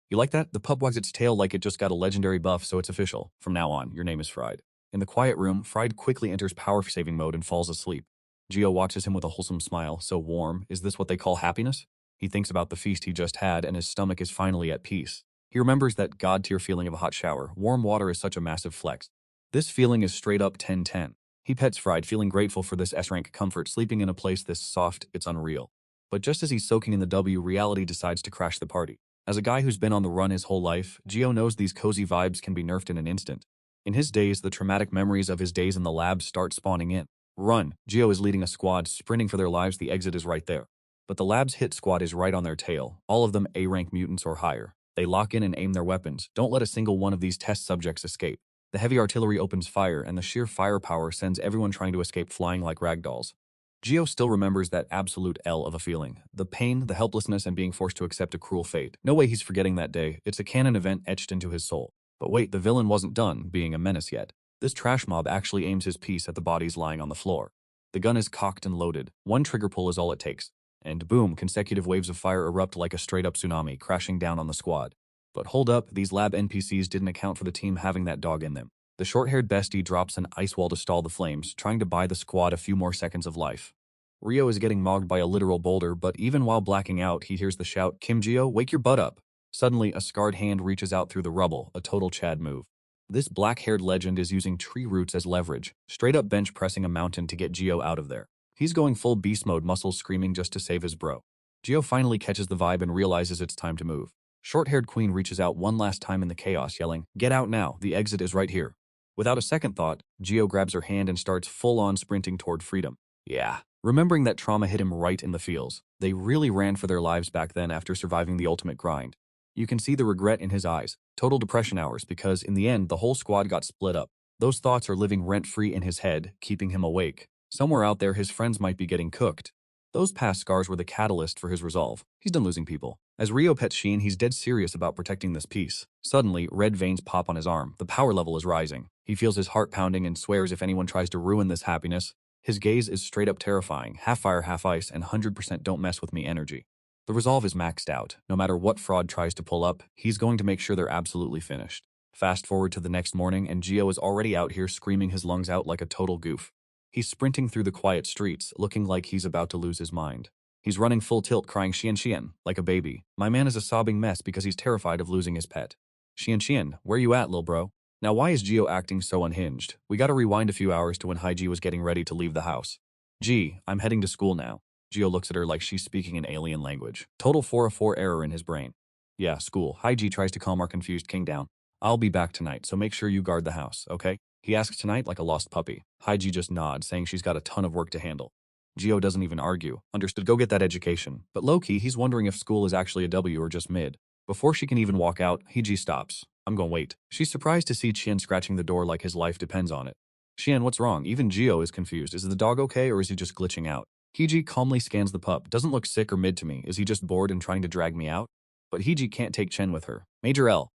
You like that? The pup wags its tail like it just got a legendary buff, so it's official. From now on, your name is Fried. In the quiet room, Fried quickly enters power-saving mode and falls asleep. Gio watches him with a wholesome smile, so warm. Is this what they call happiness? He thinks about the feast he just had and his stomach is finally at peace. He remembers that god-tier feeling of a hot shower. Warm water is such a massive flex. This feeling is straight up 10-10. He pets Fried, feeling grateful for this S-rank comfort, sleeping in a place this soft, it's unreal. But just as he's soaking in the W, reality decides to crash the party. As a guy who's been on the run his whole life, Gio knows these cozy vibes can be nerfed in an instant. In his days, the traumatic memories of his days in the lab start spawning in. Run! Gio is leading a squad, sprinting for their lives. The exit is right there. But the lab's hit squad is right on their tail, all of them A-rank mutants or higher. They lock in and aim their weapons. Don't let a single one of these test subjects escape. The heavy artillery opens fire, and the sheer firepower sends everyone trying to escape flying like ragdolls. Gio still remembers that absolute L of a feeling. The pain, the helplessness, and being forced to accept a cruel fate. No way he's forgetting that day. It's a canon event etched into his soul. But wait, the villain wasn't done being a menace yet. This trash mob actually aims his piece at the bodies lying on the floor. The gun is cocked and loaded. One trigger pull is all it takes. And boom, consecutive waves of fire erupt like a straight-up tsunami, crashing down on the squad. But hold up, these lab NPCs didn't account for the team having that dog in them. The short-haired bestie drops an ice wall to stall the flames, trying to buy the squad a few more seconds of life. Rio is getting mogged by a literal boulder, but even while blacking out, he hears the shout, Kim Gio, wake your butt up. Suddenly, a scarred hand reaches out through the rubble, a total Chad move. This black-haired legend is using tree roots as leverage, straight-up bench pressing a mountain to get Gio out of there. He's going full beast mode, muscles screaming just to save his bro. Gio finally catches the vibe and realizes it's time to move. Short-haired queen reaches out one last time in the chaos, yelling, get out now, the exit is right here. Without a second thought, Gio grabs her hand and starts full-on sprinting toward freedom. Yeah. Remembering that trauma hit him right in the feels. They really ran for their lives back then after surviving the ultimate grind. You can see the regret in his eyes. Total depression hours, because in the end, the whole squad got split up. Those thoughts are living rent-free in his head, keeping him awake. Somewhere out there, his friends might be getting cooked. Those past scars were the catalyst for his resolve. He's done losing people. As Rio pets Sheen, he's dead serious about protecting this peace. Suddenly, red veins pop on his arm. The power level is rising. He feels his heart pounding and swears if anyone tries to ruin this happiness. His gaze is straight up terrifying, half fire, half ice, and 100% don't mess with me energy. The resolve is maxed out. No matter what fraud tries to pull up, he's going to make sure they're absolutely finished. Fast forward to the next morning, and Gio is already out here screaming his lungs out like a total goof. He's sprinting through the quiet streets, looking like he's about to lose his mind. He's running full tilt, crying Xian Xian, like a baby. My man is a sobbing mess because he's terrified of losing his pet. Xian Xian, where you at, lil bro? Now why is Gio acting so unhinged? We gotta rewind a few hours to when Haiji was getting ready to leave the house. Gee, I'm heading to school now. Gio looks at her like she's speaking an alien language. Total 404 error in his brain. Yeah, school. Haiji tries to calm our confused king down. I'll be back tonight, so make sure you guard the house, okay? He asks tonight like a lost puppy. Haiji just nods, saying she's got a ton of work to handle. Gio doesn't even argue. Understood, go get that education. But low-key, he's wondering if school is actually a W or just mid. Before she can even walk out, Haiji stops. I'm gonna wait. She's surprised to see Qian scratching the door like his life depends on it. Qian, what's wrong? Even Gio is confused. Is the dog okay or is he just glitching out? Hiji calmly scans the pup. Doesn't look sick or mid to me. Is he just bored and trying to drag me out? But Hiji can't take Chen with her. Major L.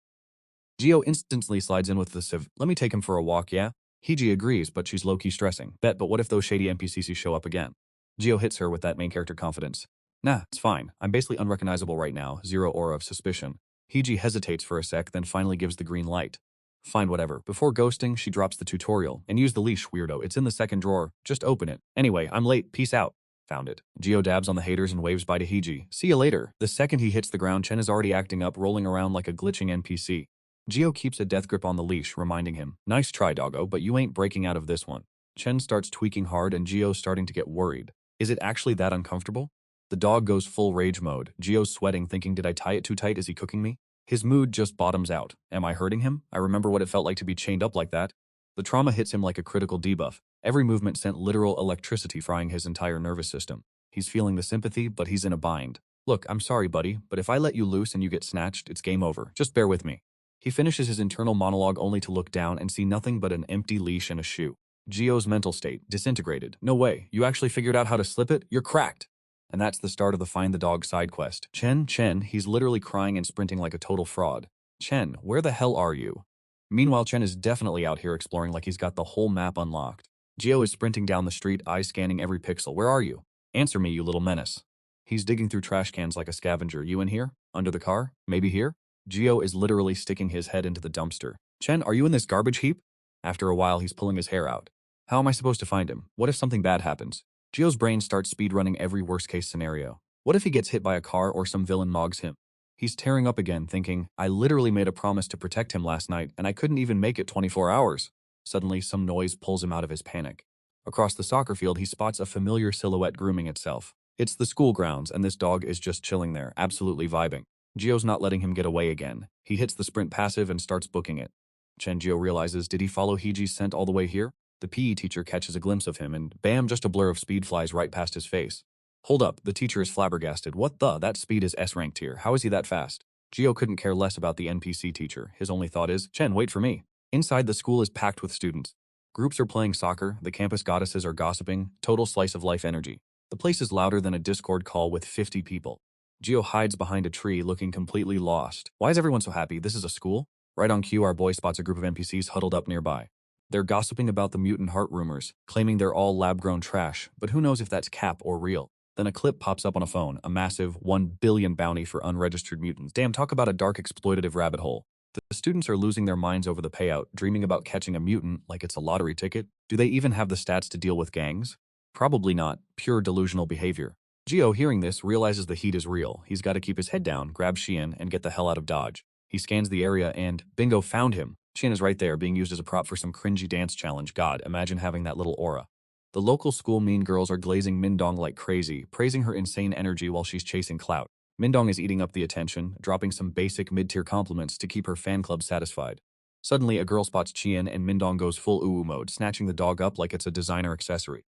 Gio instantly slides in with the civ. Let me take him for a walk, yeah? Hiji agrees, but she's low-key stressing. Bet, but what if those shady NPCs show up again? Gio hits her with that main character confidence. Nah, it's fine. I'm basically unrecognizable right now. Zero aura of suspicion. Hiji hesitates for a sec, then finally gives the green light. Fine, whatever. Before ghosting, she drops the tutorial. And use the leash, weirdo. It's in the second drawer. Just open it. Anyway, I'm late. Peace out. Found it. Gio dabs on the haters and waves bye to Hiji. See you later. The second he hits the ground, Chen is already acting up, rolling around like a glitching NPC. Gio keeps a death grip on the leash, reminding him, nice try, doggo, but you ain't breaking out of this one. Chen starts tweaking hard and Gio's starting to get worried. Is it actually that uncomfortable? The dog goes full rage mode. Gio's sweating, thinking, did I tie it too tight? Is he cooking me? His mood just bottoms out. Am I hurting him? I remember what it felt like to be chained up like that. The trauma hits him like a critical debuff. Every movement sent literal electricity frying his entire nervous system. He's feeling the sympathy, but he's in a bind. Look, I'm sorry, buddy, but if I let you loose and you get snatched, it's game over. Just bear with me. He finishes his internal monologue only to look down and see nothing but an empty leash and a shoe. Gio's mental state disintegrated. No way, you actually figured out how to slip it? You're cracked. And that's the start of the Find the Dog side quest. Chen, he's literally crying and sprinting like a total fraud. Chen, where the hell are you? Meanwhile, Chen is definitely out here exploring like he's got the whole map unlocked. Gio is sprinting down the street, eyes scanning every pixel. Where are you? Answer me, you little menace. He's digging through trash cans like a scavenger. You in here? Under the car? Maybe here? Gio is literally sticking his head into the dumpster. Chen, are you in this garbage heap? After a while, he's pulling his hair out. How am I supposed to find him? What if something bad happens? Gio's brain starts speedrunning every worst-case scenario. What if he gets hit by a car or some villain mogs him? He's tearing up again, thinking, I literally made a promise to protect him last night, and I couldn't even make it 24 hours. Suddenly, some noise pulls him out of his panic. Across the soccer field, he spots a familiar silhouette grooming itself. It's the school grounds, and this dog is just chilling there, absolutely vibing. Gio's not letting him get away again. He hits the sprint passive and starts booking it. Gio realizes, did he follow Hiji's scent all the way here? The PE teacher catches a glimpse of him and bam, just a blur of speed flies right past his face. Hold up, the teacher is flabbergasted. What the? That speed is S-ranked here. How is he that fast? Gio couldn't care less about the NPC teacher. His only thought is, Chen, wait for me. Inside, the school is packed with students. Groups are playing soccer, the campus goddesses are gossiping, total slice of life energy. The place is louder than a Discord call with 50 people. Gio hides behind a tree, looking completely lost. Why is everyone so happy? This is a school? Right on cue, our boy spots a group of NPCs huddled up nearby. They're gossiping about the Mutant Heart rumors, claiming they're all lab-grown trash, but who knows if that's cap or real. Then a clip pops up on a phone, a massive 1 billion bounty for unregistered mutants. Damn, talk about a dark exploitative rabbit hole. The students are losing their minds over the payout, dreaming about catching a mutant like it's a lottery ticket. Do they even have the stats to deal with gangs? Probably not. Pure delusional behavior. Gio, hearing this, realizes the heat is real. He's got to keep his head down, grab Xian, and get the hell out of Dodge. He scans the area and, bingo, found him. Xian is right there, being used as a prop for some cringy dance challenge. God, imagine having that little aura. The local school mean girls are glazing Mindong like crazy, praising her insane energy while she's chasing clout. Mindong is eating up the attention, dropping some basic mid-tier compliments to keep her fan club satisfied. Suddenly, a girl spots Qian and Mindong goes full uwu mode, snatching the dog up like it's a designer accessory.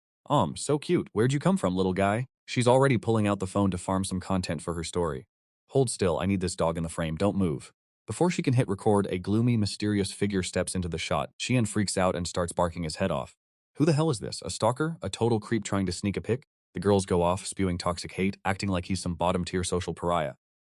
So cute. Where'd you come from, little guy? She's already pulling out the phone to farm some content for her story. Hold still, I need this dog in the frame, don't move. Before she can hit record, a gloomy, mysterious figure steps into the shot. Qian freaks out and starts barking his head off. Who the hell is this? A stalker? A total creep trying to sneak a pic? The girls go off, spewing toxic hate, acting like he's some bottom-tier social pariah.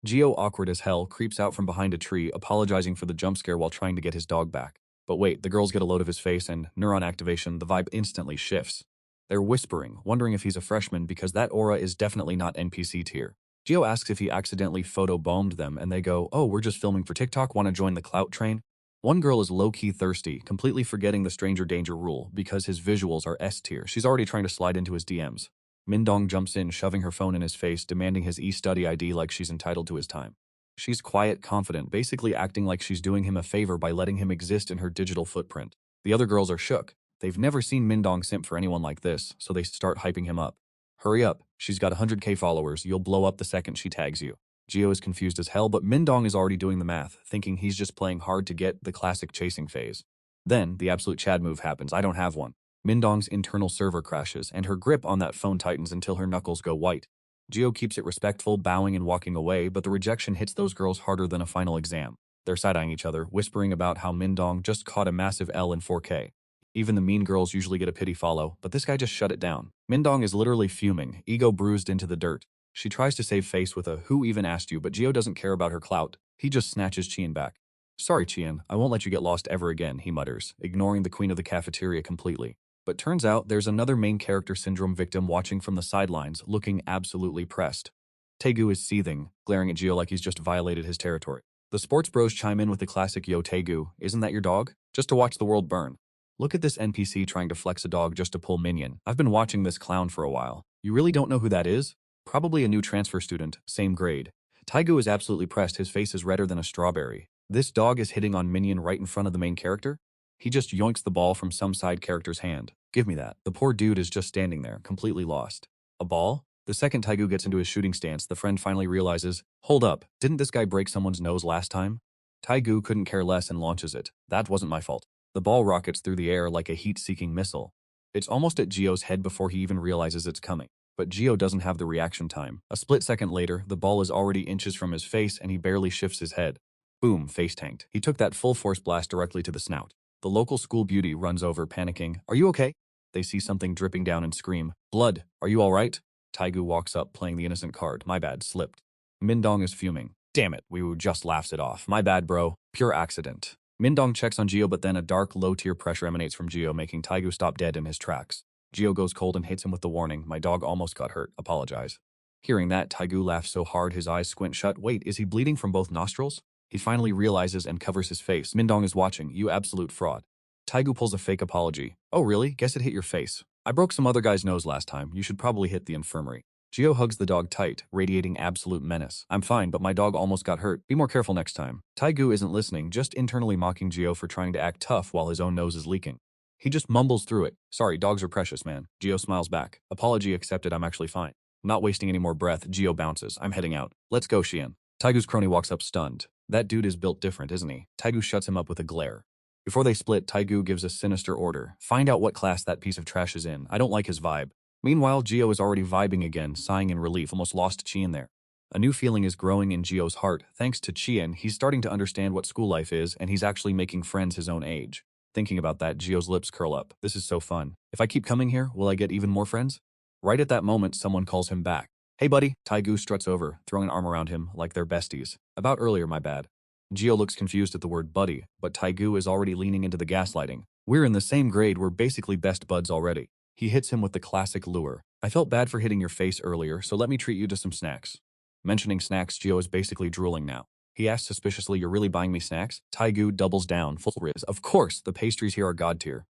Gio, awkward as hell, creeps out from behind a tree, apologizing for the jump scare while trying to get his dog back. But wait, the girls get a load of his face and, neuron activation, the vibe instantly shifts. They're whispering, wondering if he's a freshman because that aura is definitely not NPC tier. Gio asks if he accidentally photo-bombed them and they go, "Oh, we're just filming for TikTok, wanna join the clout train?" One girl is low-key thirsty, completely forgetting the stranger danger rule because his visuals are S tier. She's already trying to slide into his DMs. Mindong jumps in, shoving her phone in his face, demanding his e-study ID like she's entitled to his time. She's quiet, confident, basically acting like she's doing him a favor by letting him exist in her digital footprint. The other girls are shook. They've never seen Mindong simp for anyone like this, so they start hyping him up. "Hurry up, she's got 100k followers, you'll blow up the second she tags you." Gio is confused as hell, but Mindong is already doing the math, thinking he's just playing hard to get, the classic chasing phase. Then, the absolute Chad move happens. I don't have one. Mindong's internal server crashes, and her grip on that phone tightens until her knuckles go white. Gio keeps it respectful, bowing and walking away, but the rejection hits those girls harder than a final exam. They're side-eyeing each other, whispering about how Mindong just caught a massive L in 4K. Even the mean girls usually get a pity follow, but this guy just shut it down. Mindong is literally fuming, ego bruised into the dirt. She tries to save face with a "who even asked you," but Gio doesn't care about her clout. He just snatches Chien back. "Sorry, Chien, I won't let you get lost ever again," he mutters, ignoring the queen of the cafeteria completely. But turns out there's another main character syndrome victim watching from the sidelines, looking absolutely pressed. Taegu is seething, glaring at Gio like he's just violated his territory. The sports bros chime in with the classic "Yo Taegu, isn't that your dog? Just to watch the world burn." Look at this NPC trying to flex a dog just to pull minion. I've been watching this clown for a while. You really don't know who that is? Probably a new transfer student, same grade. Taegu is absolutely pressed, his face is redder than a strawberry. This dog is hitting on minion right in front of the main character? He just yoinks the ball from some side character's hand. Give me that. The poor dude is just standing there, completely lost. A ball? The second Taegu gets into his shooting stance, the friend finally realizes, "Hold up, didn't this guy break someone's nose last time?" Taegu couldn't care less and launches it. "That wasn't my fault." The ball rockets through the air like a heat-seeking missile. It's almost at Gio's head before he even realizes it's coming. But Gio doesn't have the reaction time. A split second later, the ball is already inches from his face and he barely shifts his head. Boom, face tanked. He took that full force blast directly to the snout. The local school beauty runs over, panicking. "Are you okay?" They see something dripping down and scream, "Blood, are you alright?" Taegu walks up, playing the innocent card. "My bad, slipped." Mindong is fuming. "Damn it, we just laughs it off. My bad, bro. Pure accident." Mindong checks on Gio, but then a dark, low-tier pressure emanates from Gio, making Taegu stop dead in his tracks. Gio goes cold and hits him with the warning, "My dog almost got hurt. Apologize." Hearing that, Taegu laughs so hard his eyes squint shut. Wait, is he bleeding from both nostrils? He finally realizes and covers his face. Mindong is watching. "You absolute fraud." Taegu pulls a fake apology. "Oh really? Guess it hit your face. I broke some other guy's nose last time. You should probably hit the infirmary." Gio hugs the dog tight, radiating absolute menace. "I'm fine, but my dog almost got hurt. Be more careful next time." Taegu isn't listening, just internally mocking Gio for trying to act tough while his own nose is leaking. He just mumbles through it. "Sorry, dogs are precious, man." Gio smiles back. "Apology accepted, I'm actually fine." Not wasting any more breath, Gio bounces. "I'm heading out. Let's go, Xian." Taigu's crony walks up stunned. That dude is built different, isn't he? Taegu shuts him up with a glare. Before they split, Taegu gives a sinister order. "Find out what class that piece of trash is in. I don't like his vibe." Meanwhile, Gio is already vibing again, sighing in relief, almost lost Chien there. A new feeling is growing in Gio's heart. Thanks to Chien, he's starting to understand what school life is, and he's actually making friends his own age. Thinking about that, Gio's lips curl up. This is so fun. If I keep coming here, will I get even more friends? Right at that moment, someone calls him back. "Hey buddy." Taegu struts over, throwing an arm around him like they're besties. "About earlier, my bad." Gio looks confused at the word buddy, but Taegu is already leaning into the gaslighting. "We're in the same grade, we're basically best buds already." He hits him with the classic lure. "I felt bad for hitting your face earlier, so let me treat you to some snacks." Mentioning snacks, Gio is basically drooling now. He asks suspiciously, "You're really buying me snacks?" Taegu doubles down, full riz. "Of course, the pastries here are god tier."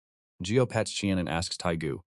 Gio pats Chien and asks Taegu,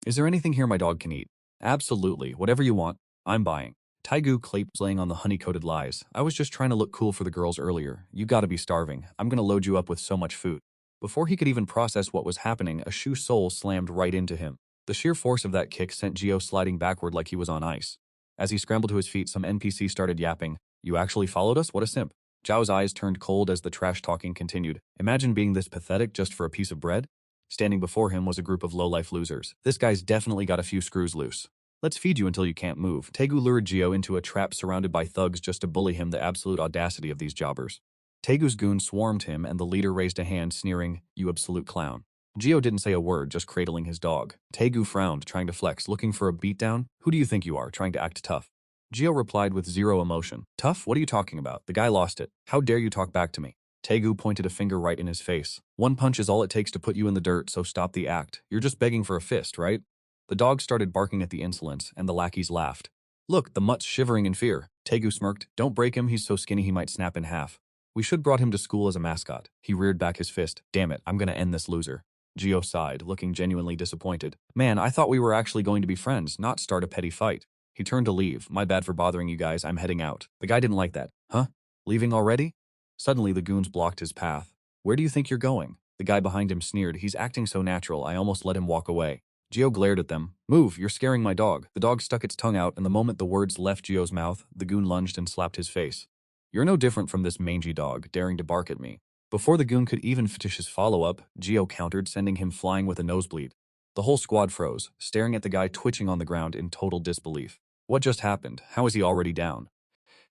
"Is there anything here my dog can eat?" "Absolutely, whatever you want. I'm buying." Taegu claims, laying on the honey-coated lies. "I was just trying to look cool for the girls earlier. You gotta be starving. I'm gonna load you up with so much food." Before he could even process what was happening, a shoe sole slammed right into him. The sheer force of that kick sent Gio sliding backward like he was on ice. As he scrambled to his feet, some NPC started yapping. "You actually followed us? What a simp." Zhao's eyes turned cold as the trash-talking continued. Imagine being this pathetic just for a piece of bread? Standing before him was a group of low-life losers. This guy's definitely got a few screws loose. "Let's feed you until you can't move." Taegu lured Gio into a trap surrounded by thugs just to bully him, the absolute audacity of these jobbers. Taegu's goons swarmed him and the leader raised a hand, sneering, "You absolute clown." Gio didn't say a word, just cradling his dog. Taegu frowned, trying to flex, looking for a beatdown. Who do you think you are, trying to act tough? Gio replied with zero emotion. Tough? What are you talking about? The guy lost it. How dare you talk back to me? Taegu pointed a finger right in his face. One punch is all it takes to put you in the dirt, so stop the act. You're just begging for a fist, right? The dog started barking at the insolence, and the lackeys laughed. Look, the mutt's shivering in fear. Taegu smirked. Don't break him, he's so skinny he might snap in half. We should brought him to school as a mascot. He reared back his fist. Damn it, I'm gonna end this loser. Gio sighed, looking genuinely disappointed. Man, I thought we were actually going to be friends, not start a petty fight. He turned to leave. My bad for bothering you guys, I'm heading out. The guy didn't like that. Huh? Leaving already? Suddenly, the goons blocked his path. Where do you think you're going? The guy behind him sneered. He's acting so natural, I almost let him walk away. Gio glared at them. Move, you're scaring my dog. The dog stuck its tongue out, and the moment the words left Gio's mouth, the goon lunged and slapped his face. You're no different from this mangy dog, daring to bark at me. Before the goon could even finish his follow-up, Gio countered, sending him flying with a nosebleed. The whole squad froze, staring at the guy twitching on the ground in total disbelief. What just happened? How is he already down?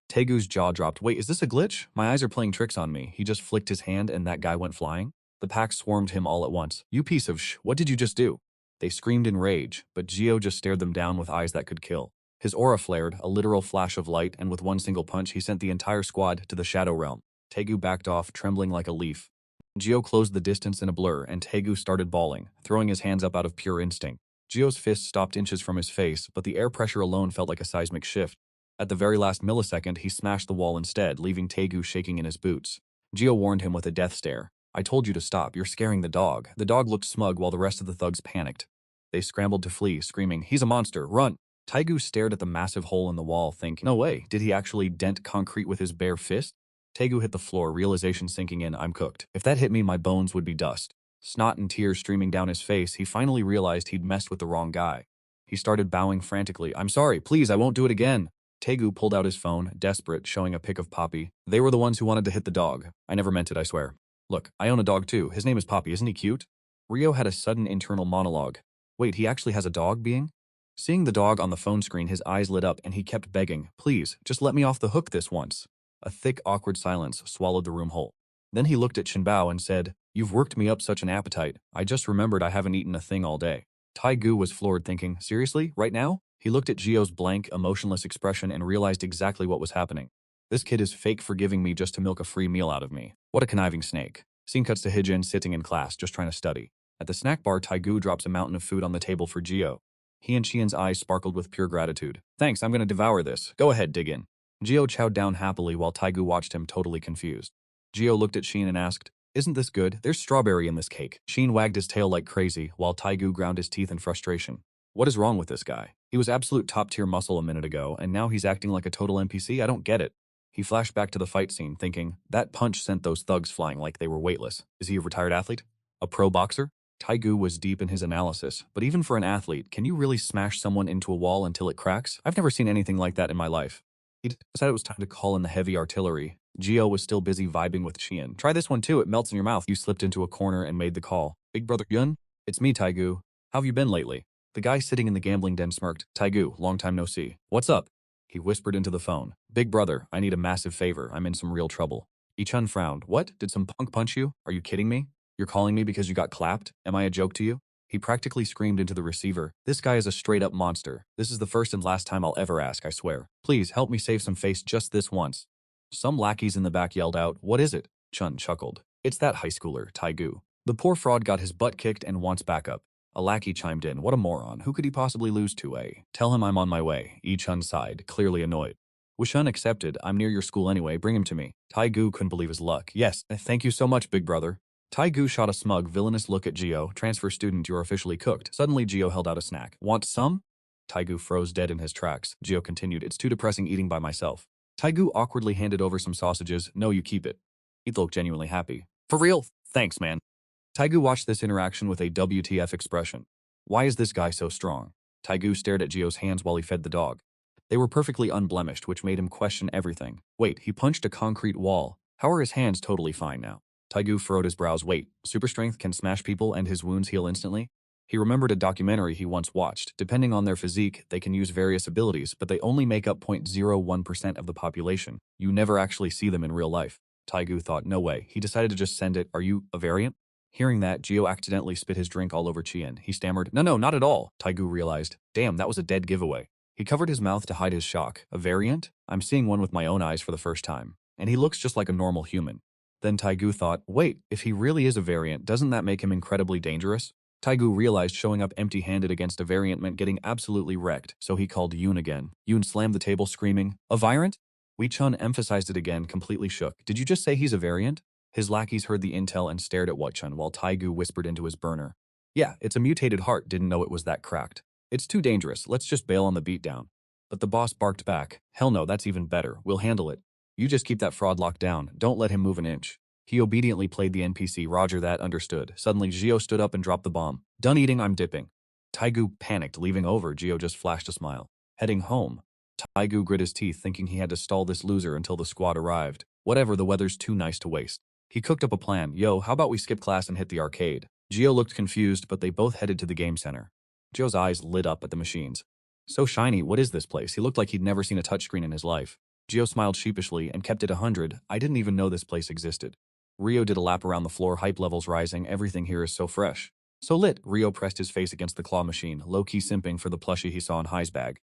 Tegu's jaw dropped. Wait, is this a glitch? My eyes are playing tricks on me. He just flicked his hand and that guy went flying? The pack swarmed him all at once. You piece of what did you just do? They screamed in rage, but Gio just stared them down with eyes that could kill. His aura flared, a literal flash of light, and with one single punch he sent the entire squad to the Shadow Realm. Tegu backed off, trembling like a leaf. Gio closed the distance in a blur, and Tegu started bawling, throwing his hands up out of pure instinct. Gio's fist stopped inches from his face, but the air pressure alone felt like a seismic shift. At the very last millisecond, he smashed the wall instead, leaving Tegu shaking in his boots. Gio warned him with a death stare. I told you to stop, you're scaring the dog. The dog looked smug while the rest of the thugs panicked. They scrambled to flee, screaming, He's a monster, run! Taigu stared at the massive hole in the wall, thinking, no way, did he actually dent concrete with his bare fist? Tegu hit the floor, realization sinking in, I'm cooked. If that hit me, my bones would be dust. Snot and tears streaming down his face, he finally realized he'd messed with the wrong guy. He started bowing frantically. I'm sorry, please, I won't do it again. Tegu pulled out his phone, desperate, showing a pic of Poppy. They were the ones who wanted to hit the dog. I never meant it, I swear. Look, I own a dog too. His name is Poppy, isn't he cute? Rio had a sudden internal monologue. Wait, he actually has a dog being? Seeing the dog on the phone screen, his eyes lit up and he kept begging, please, just let me off the hook this once. A thick, awkward silence swallowed the room whole. Then he looked at Shinbao and said, You've worked me up such an appetite. I just remembered I haven't eaten a thing all day. Taigu was floored, thinking, seriously, right now? He looked at Gio's blank, emotionless expression and realized exactly what was happening. This kid is fake forgiving me just to milk a free meal out of me. What a conniving snake. Scene cuts to Hijin sitting in class, just trying to study. At the snack bar, Taigu drops a mountain of food on the table for Gio. He and Qian's eyes sparkled with pure gratitude. Thanks, I'm gonna devour this. Go ahead, dig in. Gio chowed down happily while Taigu watched him totally confused. Gio looked at Qian and asked, Isn't this good? There's strawberry in this cake. Qian wagged his tail like crazy, while Taigu ground his teeth in frustration. What is wrong with this guy? He was absolute top-tier muscle a minute ago, and now he's acting like a total NPC? I don't get it. He flashed back to the fight scene, thinking, that punch sent those thugs flying like they were weightless. Is he a retired athlete? A pro boxer? Taigu was deep in his analysis, but even for an athlete, can you really smash someone into a wall until it cracks? I've never seen anything like that in my life. He decided it was time to call in the heavy artillery. Gio was still busy vibing with Qian. Try this one too, it melts in your mouth. You slipped into a corner and made the call. Big brother Yun? It's me, Taigu. How have you been lately? The guy sitting in the gambling den smirked. Taigu, long time no see. What's up? He whispered into the phone. Big brother, I need a massive favor. I'm in some real trouble. Ichun frowned. What? Did some punk punch you? Are you kidding me? You're calling me because you got clapped? Am I a joke to you? He practically screamed into the receiver. This guy is a straight-up monster. This is the first and last time I'll ever ask, I swear. Please, help me save some face just this once. Some lackeys in the back yelled out, What is it? Chun chuckled. It's that high schooler, Taigu. The poor fraud got his butt kicked and wants backup. A lackey chimed in. What a moron. Who could he possibly lose to, eh? Tell him I'm on my way. Yi-chun sighed, clearly annoyed. Wushun accepted. I'm near your school anyway. Bring him to me. Taigu couldn't believe his luck. Yes, thank you so much, big brother. Taigu shot a smug, villainous look at Gio. Transfer student, you're officially cooked. Suddenly, Gio held out a snack. Want some? Taigu froze dead in his tracks. Gio continued. It's too depressing eating by myself. Taigu awkwardly handed over some sausages. No, you keep it. He looked genuinely happy. For real? Thanks, man. Taigu watched this interaction with a WTF expression. Why is this guy so strong? Taigu stared at Gio's hands while he fed the dog. They were perfectly unblemished, which made him question everything. Wait, he punched a concrete wall. How are his hands totally fine now? Taigu furrowed his brows. Wait, super strength can smash people and his wounds heal instantly? He remembered a documentary he once watched. Depending on their physique, they can use various abilities, but they only make up 0.01% of the population. You never actually see them in real life. Taigu thought, no way. He decided to just send it. Are you a variant? Hearing that, Gio accidentally spit his drink all over Chien. He stammered, No, not at all. Taigu realized. Damn, that was a dead giveaway. He covered his mouth to hide his shock. A variant? I'm seeing one with my own eyes for the first time. And he looks just like a normal human. Then Taigu thought, wait, if he really is a variant, doesn't that make him incredibly dangerous? Taigu realized showing up empty-handed against a variant meant getting absolutely wrecked, so he called Yoon again. Yoon slammed the table screaming, A variant? Wei Chun emphasized it again, completely shook. Did you just say he's a variant? His lackeys heard the intel and stared at Wei Chun while Taigu whispered into his burner. Yeah, it's a mutated heart, didn't know it was that cracked. It's too dangerous, let's just bail on the beatdown. But the boss barked back, Hell no, that's even better, we'll handle it. You just keep that fraud locked down, don't let him move an inch. He obediently played the NPC, Roger that, understood. Suddenly, Gio stood up and dropped the bomb. Done eating, I'm dipping. Taigu panicked, leaving over. Gio just flashed a smile. Heading home. Taigu grit his teeth, thinking he had to stall this loser until the squad arrived. Whatever, the weather's too nice to waste. He cooked up a plan. Yo, how about we skip class and hit the arcade? Gio looked confused, but they both headed to the game center. Gio's eyes lit up at the machines. So shiny, what is this place? He looked like he'd never seen a touchscreen in his life. Gio smiled sheepishly and kept it 100. I didn't even know this place existed. Rio did a lap around the floor, hype levels rising, everything here is so fresh. So lit, Rio pressed his face against the claw machine, low-key simping for the plushie he saw in Hai's bag.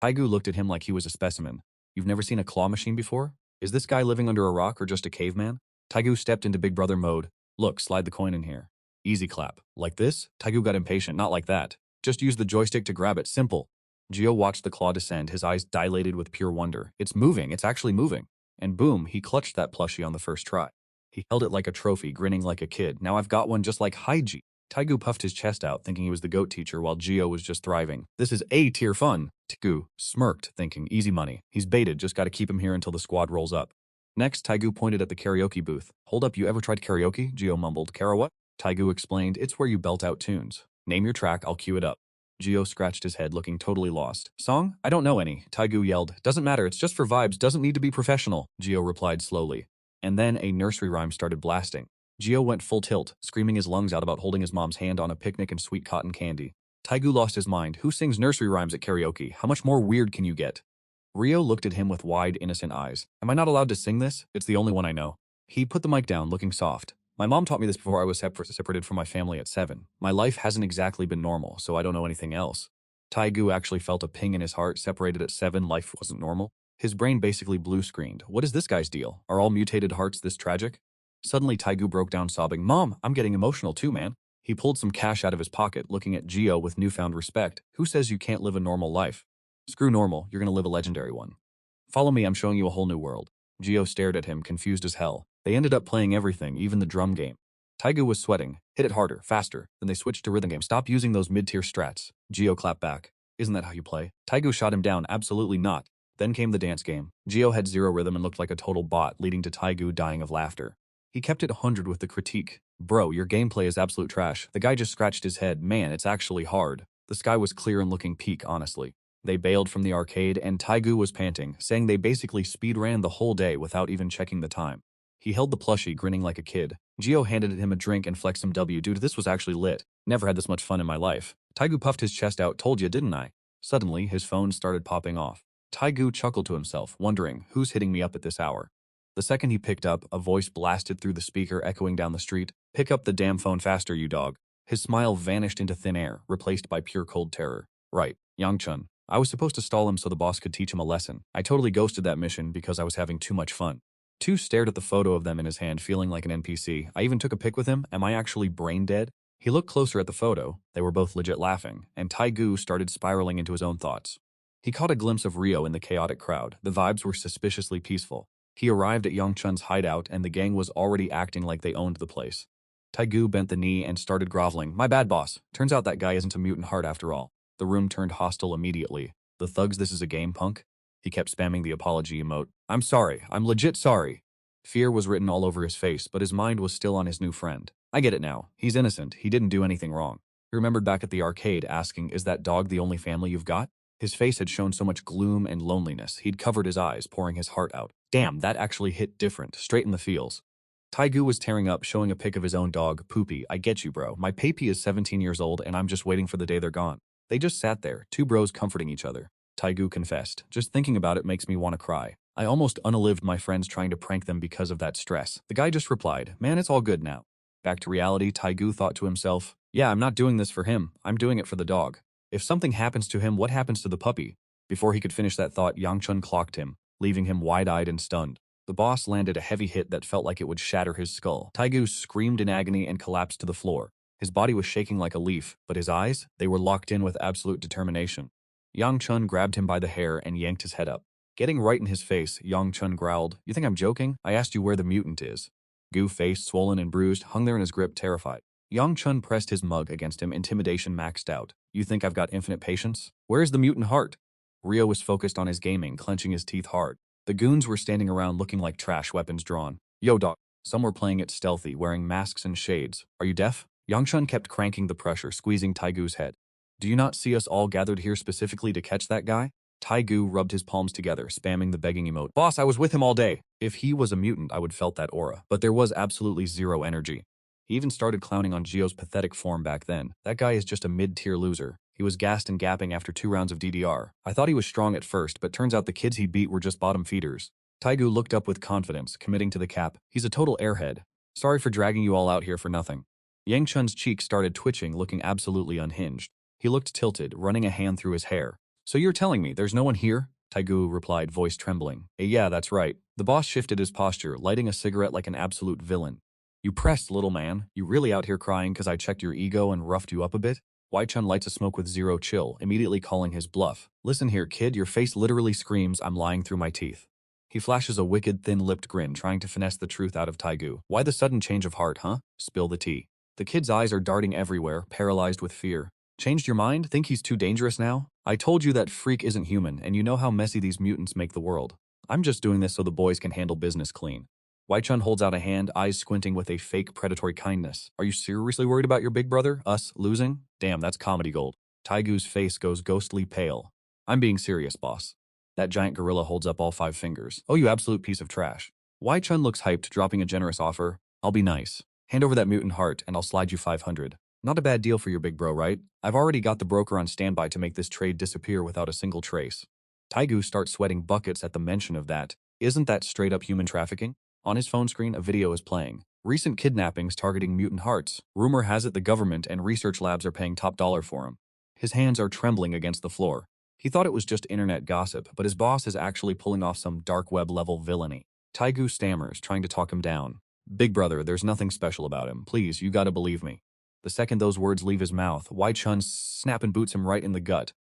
Taigu looked at him like he was a specimen. You've never seen a claw machine before? Is this guy living under a rock or just a caveman? Taigu stepped into Big Brother mode. Look, slide the coin in here. Easy clap. Like this? Taigu got impatient, not like that. Just use the joystick to grab it, simple. Gio watched the claw descend, his eyes dilated with pure wonder. It's moving, it's actually moving. And boom, he clutched that plushie on the first try. He held it like a trophy, grinning like a kid. Now I've got one just like Haiji. Taigu puffed his chest out, thinking he was the goat teacher, while Gio was just thriving. This is A-tier fun. Taigu smirked, thinking, easy money. He's baited, just gotta keep him here until the squad rolls up. Next, Taigu pointed at the karaoke booth. Hold up, you ever tried karaoke? Gio mumbled. Kara what? Taigu explained, it's where you belt out tunes. Name your track, I'll cue it up. Gio scratched his head, looking totally lost. Song? I don't know any. Taigu yelled. Doesn't matter, it's just for vibes, doesn't need to be professional. Gio replied slowly. And then a nursery rhyme started blasting. Gio went full tilt, screaming his lungs out about holding his mom's hand on a picnic and sweet cotton candy. Taigu lost his mind. Who sings nursery rhymes at karaoke? How much more weird can you get? Rio looked at him with wide, innocent eyes. Am I not allowed to sing this? It's the only one I know. He put the mic down, looking soft. My mom taught me this before I was separated from my family at 7. My life hasn't exactly been normal, so I don't know anything else. Taigu actually felt a ping in his heart. Separated at 7, life wasn't normal. His brain basically blue-screened. What is this guy's deal? Are all mutated hearts this tragic? Suddenly, Taigu broke down sobbing. Mom, I'm getting emotional too, man. He pulled some cash out of his pocket, looking at Gio with newfound respect. Who says you can't live a normal life? Screw normal, you're gonna live a legendary one. Follow me, I'm showing you a whole new world. Gio stared at him, confused as hell. They ended up playing everything, even the drum game. Taigu was sweating. Hit it harder, faster. Then they switched to rhythm game. Stop using those mid-tier strats. Gio clapped back. Isn't that how you play? Taigu shot him down. Absolutely not. Then came the dance game. Gio had zero rhythm and looked like a total bot, leading to Taigu dying of laughter. He kept it 100 with the critique. Bro, your gameplay is absolute trash. The guy just scratched his head. Man, it's actually hard. The sky was clear and looking peak, honestly. They bailed from the arcade and Taigu was panting, saying they basically speed ran the whole day without even checking the time. He held the plushie, grinning like a kid. Gio handed him a drink and flexed some W. Dude, this was actually lit. Never had this much fun in my life. Taigu puffed his chest out. Told you, didn't I? Suddenly, his phone started popping off. Taigu chuckled to himself, wondering, who's hitting me up at this hour? The second he picked up, a voice blasted through the speaker, echoing down the street. Pick up the damn phone faster, you dog. His smile vanished into thin air, replaced by pure cold terror. Right, Yangchun. I was supposed to stall him so the boss could teach him a lesson. I totally ghosted that mission because I was having too much fun. Tu stared at the photo of them in his hand, feeling like an NPC. I even took a pic with him. Am I actually brain dead? He looked closer at the photo. They were both legit laughing, and Taigu started spiraling into his own thoughts. He caught a glimpse of Rio in the chaotic crowd. The vibes were suspiciously peaceful. He arrived at Yangchun's hideout, and the gang was already acting like they owned the place. Taigu bent the knee and started groveling. My bad, boss. Turns out that guy isn't a mutant heart after all. The room turned hostile immediately. The thugs, this is a game, punk? He kept spamming the apology emote. I'm sorry. I'm legit sorry. Fear was written all over his face, but his mind was still on his new friend. I get it now. He's innocent. He didn't do anything wrong. He remembered back at the arcade asking, is that dog the only family you've got? His face had shown so much gloom and loneliness. He'd covered his eyes, pouring his heart out. Damn, that actually hit different, straight in the feels. Taigu was tearing up, showing a pic of his own dog, Poopy. I get you, bro. My Papy is 17 years old, and I'm just waiting for the day they're gone. They just sat there, two bros comforting each other. Taigu confessed. Just thinking about it makes me want to cry. I almost unalived my friends trying to prank them because of that stress. The guy just replied, man, it's all good now. Back to reality, Taegu thought to himself, yeah, I'm not doing this for him. I'm doing it for the dog. If something happens to him, what happens to the puppy? Before he could finish that thought, Yang Chun clocked him, leaving him wide-eyed and stunned. The boss landed a heavy hit that felt like it would shatter his skull. Taegu screamed in agony and collapsed to the floor. His body was shaking like a leaf, but his eyes, they were locked in with absolute determination. Yang Chun grabbed him by the hair and yanked his head up. Getting right in his face, Yang Chun growled, you think I'm joking? I asked you where the mutant is. Gu, face swollen and bruised, hung there in his grip, terrified. Yang Chun pressed his mug against him, intimidation maxed out. You think I've got infinite patience? Where's the mutant heart? Rio was focused on his gaming, clenching his teeth hard. The goons were standing around looking like trash, weapons drawn. Yo, dog. Some were playing it stealthy, wearing masks and shades. Are you deaf? Yang Chun kept cranking the pressure, squeezing Taigu's head. Do you not see us all gathered here specifically to catch that guy? Taegu rubbed his palms together, spamming the begging emote. Boss, I was with him all day. If he was a mutant, I would felt that aura. But there was absolutely zero energy. He even started clowning on Gio's pathetic form back then. That guy is just a mid-tier loser. He was gassed and gapping after 2 rounds of DDR. I thought he was strong at first, but turns out the kids he beat were just bottom feeders. Taegu looked up with confidence, committing to the cap. He's a total airhead. Sorry for dragging you all out here for nothing. Yang Chun's cheek started twitching, looking absolutely unhinged. He looked tilted, running a hand through his hair. So you're telling me there's no one here? Taegu replied, voice trembling. Yeah, that's right. The boss shifted his posture, lighting a cigarette like an absolute villain. You pressed, little man. You really out here crying because I checked your ego and roughed you up a bit? Wai Chun lights a smoke with zero chill, immediately calling his bluff. Listen here, kid, your face literally screams, I'm lying through my teeth. He flashes a wicked, thin-lipped grin, trying to finesse the truth out of Taegu. Why the sudden change of heart, huh? Spill the tea. The kid's eyes are darting everywhere, paralyzed with fear. Changed your mind? Think he's too dangerous now? I told you that freak isn't human, and you know how messy these mutants make the world. I'm just doing this so the boys can handle business clean. Wai Chun holds out a hand, eyes squinting with a fake predatory kindness. Are you seriously worried about your big brother? Us losing? Damn, that's comedy gold. Taigu's face goes ghostly pale. I'm being serious, boss. That giant gorilla holds up all 5 fingers. Oh, you absolute piece of trash. Wai Chun looks hyped, dropping a generous offer. I'll be nice. Hand over that mutant heart, and I'll slide you 500. Not a bad deal for your big bro, right? I've already got the broker on standby to make this trade disappear without a single trace. Taegu starts sweating buckets at the mention of that. Isn't that straight-up human trafficking? On his phone screen, a video is playing. Recent kidnappings targeting mutant hearts. Rumor has it the government and research labs are paying top dollar for him. His hands are trembling against the floor. He thought it was just internet gossip, but his boss is actually pulling off some dark web-level villainy. Taegu stammers, trying to talk him down. Big brother, there's nothing special about him. Please, you gotta believe me. The second those words leave his mouth, Wai Chun snaps and boots him right in the gut.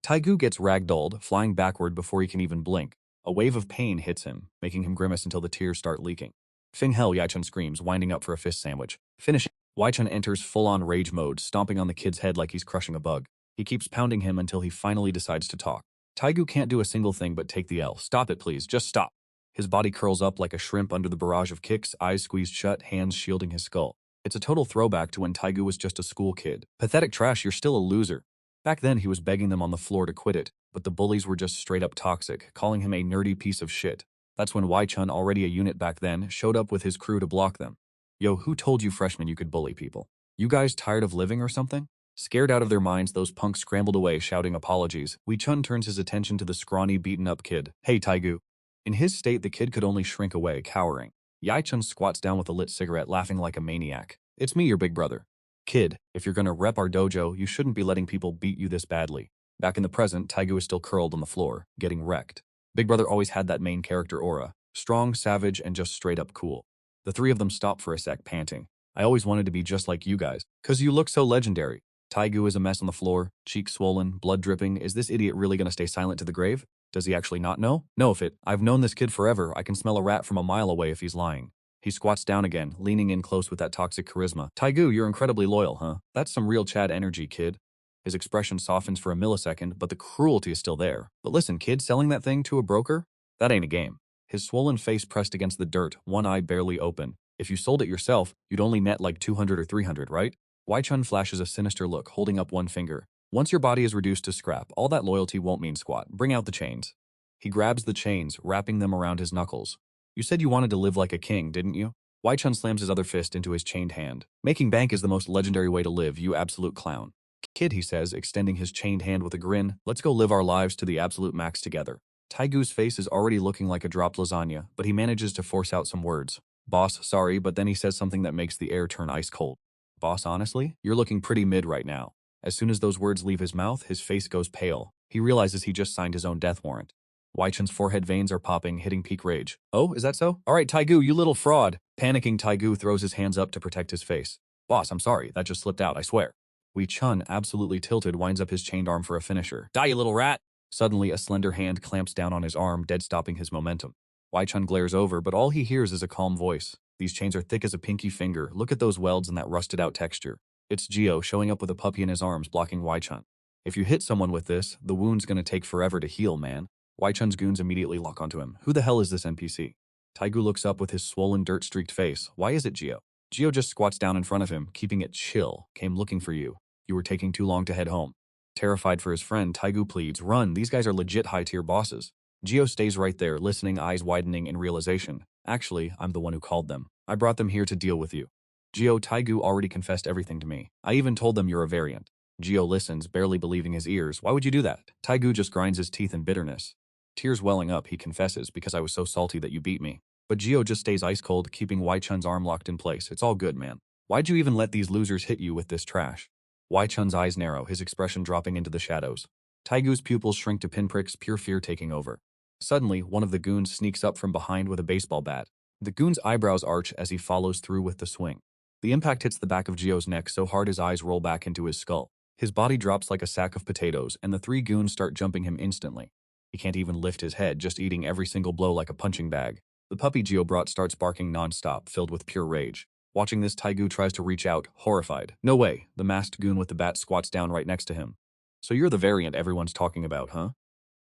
Taegu gets ragdolled, flying backward before he can even blink. A wave of pain hits him, making him grimace until the tears start leaking. Fing hell, Wai Chun screams, winding up for a fist sandwich. Finish. Wai Chun enters full-on rage mode, stomping on the kid's head like he's crushing a bug. He keeps pounding him until he finally decides to talk. Taegu can't do a single thing but take the L. Stop it, please. Just stop. His body curls up like a shrimp under the barrage of kicks, eyes squeezed shut, hands shielding his skull. It's a total throwback to when Taegu was just a school kid. Pathetic trash, you're still a loser. Back then, he was begging them on the floor to quit it, but the bullies were just straight up toxic, calling him a nerdy piece of shit. That's when Wai Chun, already a unit back then, showed up with his crew to block them. Yo, who told you freshmen you could bully people? You guys tired of living or something? Scared out of their minds, those punks scrambled away, shouting apologies. Wai Chun turns his attention to the scrawny, beaten-up kid. Hey, Taegu. In his state, the kid could only shrink away, cowering. Wai Chun squats down with a lit cigarette, laughing like a maniac. It's me, your big brother. Kid, if you're gonna rep our dojo, you shouldn't be letting people beat you this badly. Back in the present, Taegu is still curled on the floor, getting wrecked. Big brother always had that main character aura. Strong, savage, and just straight up cool. The 3 of them stop for a sec, panting. I always wanted to be just like you guys, 'cause you look so legendary. Taegu is a mess on the floor, cheeks swollen, blood dripping. Is this idiot really gonna stay silent to the grave? Does he actually not know? No, if it. I've known this kid forever. I can smell a rat from a mile away if he's lying. He squats down again, leaning in close with that toxic charisma. Taegu, you're incredibly loyal, huh? That's some real Chad energy, kid. His expression softens for a millisecond, but the cruelty is still there. But listen, kid, selling that thing to a broker? That ain't a game. His swollen face pressed against the dirt, one eye barely open. If you sold it yourself, you'd only net like 200 or 300, right? Wai Chun flashes a sinister look, holding up one finger. Once your body is reduced to scrap, all that loyalty won't mean squat. Bring out the chains. He grabs the chains, wrapping them around his knuckles. You said you wanted to live like a king, didn't you? Wai Chun slams his other fist into his chained hand. Making bank is the most legendary way to live, you absolute clown. Kid, he says, extending his chained hand with a grin, let's go live our lives to the absolute max together. Taigu's face is already looking like a dropped lasagna, but he manages to force out some words. Boss, sorry, but then he says something that makes the air turn ice cold. Boss, honestly, you're looking pretty mid right now. As soon as those words leave his mouth, his face goes pale. He realizes he just signed his own death warrant. Wai-Chun's forehead veins are popping, hitting peak rage. Oh, is that so? All right, Taegu, you little fraud. Panicking, Taegu throws his hands up to protect his face. Boss, I'm sorry, that just slipped out, I swear. Wei-Chun, absolutely tilted, winds up his chained arm for a finisher. Die, you little rat! Suddenly, a slender hand clamps down on his arm, dead stopping his momentum. Wai-Chun glares over, but all he hears is a calm voice. These chains are thick as a pinky finger. Look at those welds and that rusted-out texture. It's Gio showing up with a puppy in his arms, blocking Wai-Chun. If you hit someone with this, the wound's gonna take forever to heal, man. Wai-Chun's goons immediately lock onto him. Who the hell is this NPC? Taegu looks up with his swollen, dirt-streaked face. Why is it Gio? Gio just squats down in front of him, keeping it chill. Came looking for you. You were taking too long to head home. Terrified for his friend, Taegu pleads, run, these guys are legit high-tier bosses. Gio stays right there, listening, eyes widening in realization. Actually, I'm the one who called them. I brought them here to deal with you. Gio, Taegu already confessed everything to me. I even told them you're a variant. Gio listens, barely believing his ears. Why would you do that? Taegu just grinds his teeth in bitterness. Tears welling up, he confesses, because I was so salty that you beat me. But Gio just stays ice cold, keeping Wai-Chun's arm locked in place. It's all good, man. Why'd you even let these losers hit you with this trash? Wai-Chun's eyes narrow, his expression dropping into the shadows. Taigu's pupils shrink to pinpricks, pure fear taking over. Suddenly, one of the goons sneaks up from behind with a baseball bat. The goon's eyebrows arch as he follows through with the swing. The impact hits the back of Gio's neck so hard his eyes roll back into his skull. His body drops like a sack of potatoes, and the three goons start jumping him instantly. He can't even lift his head, just eating every single blow like a punching bag. The puppy Gio brought starts barking non-stop, filled with pure rage. Watching this, Taegu tries to reach out, horrified. No way, the masked goon with the bat squats down right next to him. So you're the variant everyone's talking about, huh?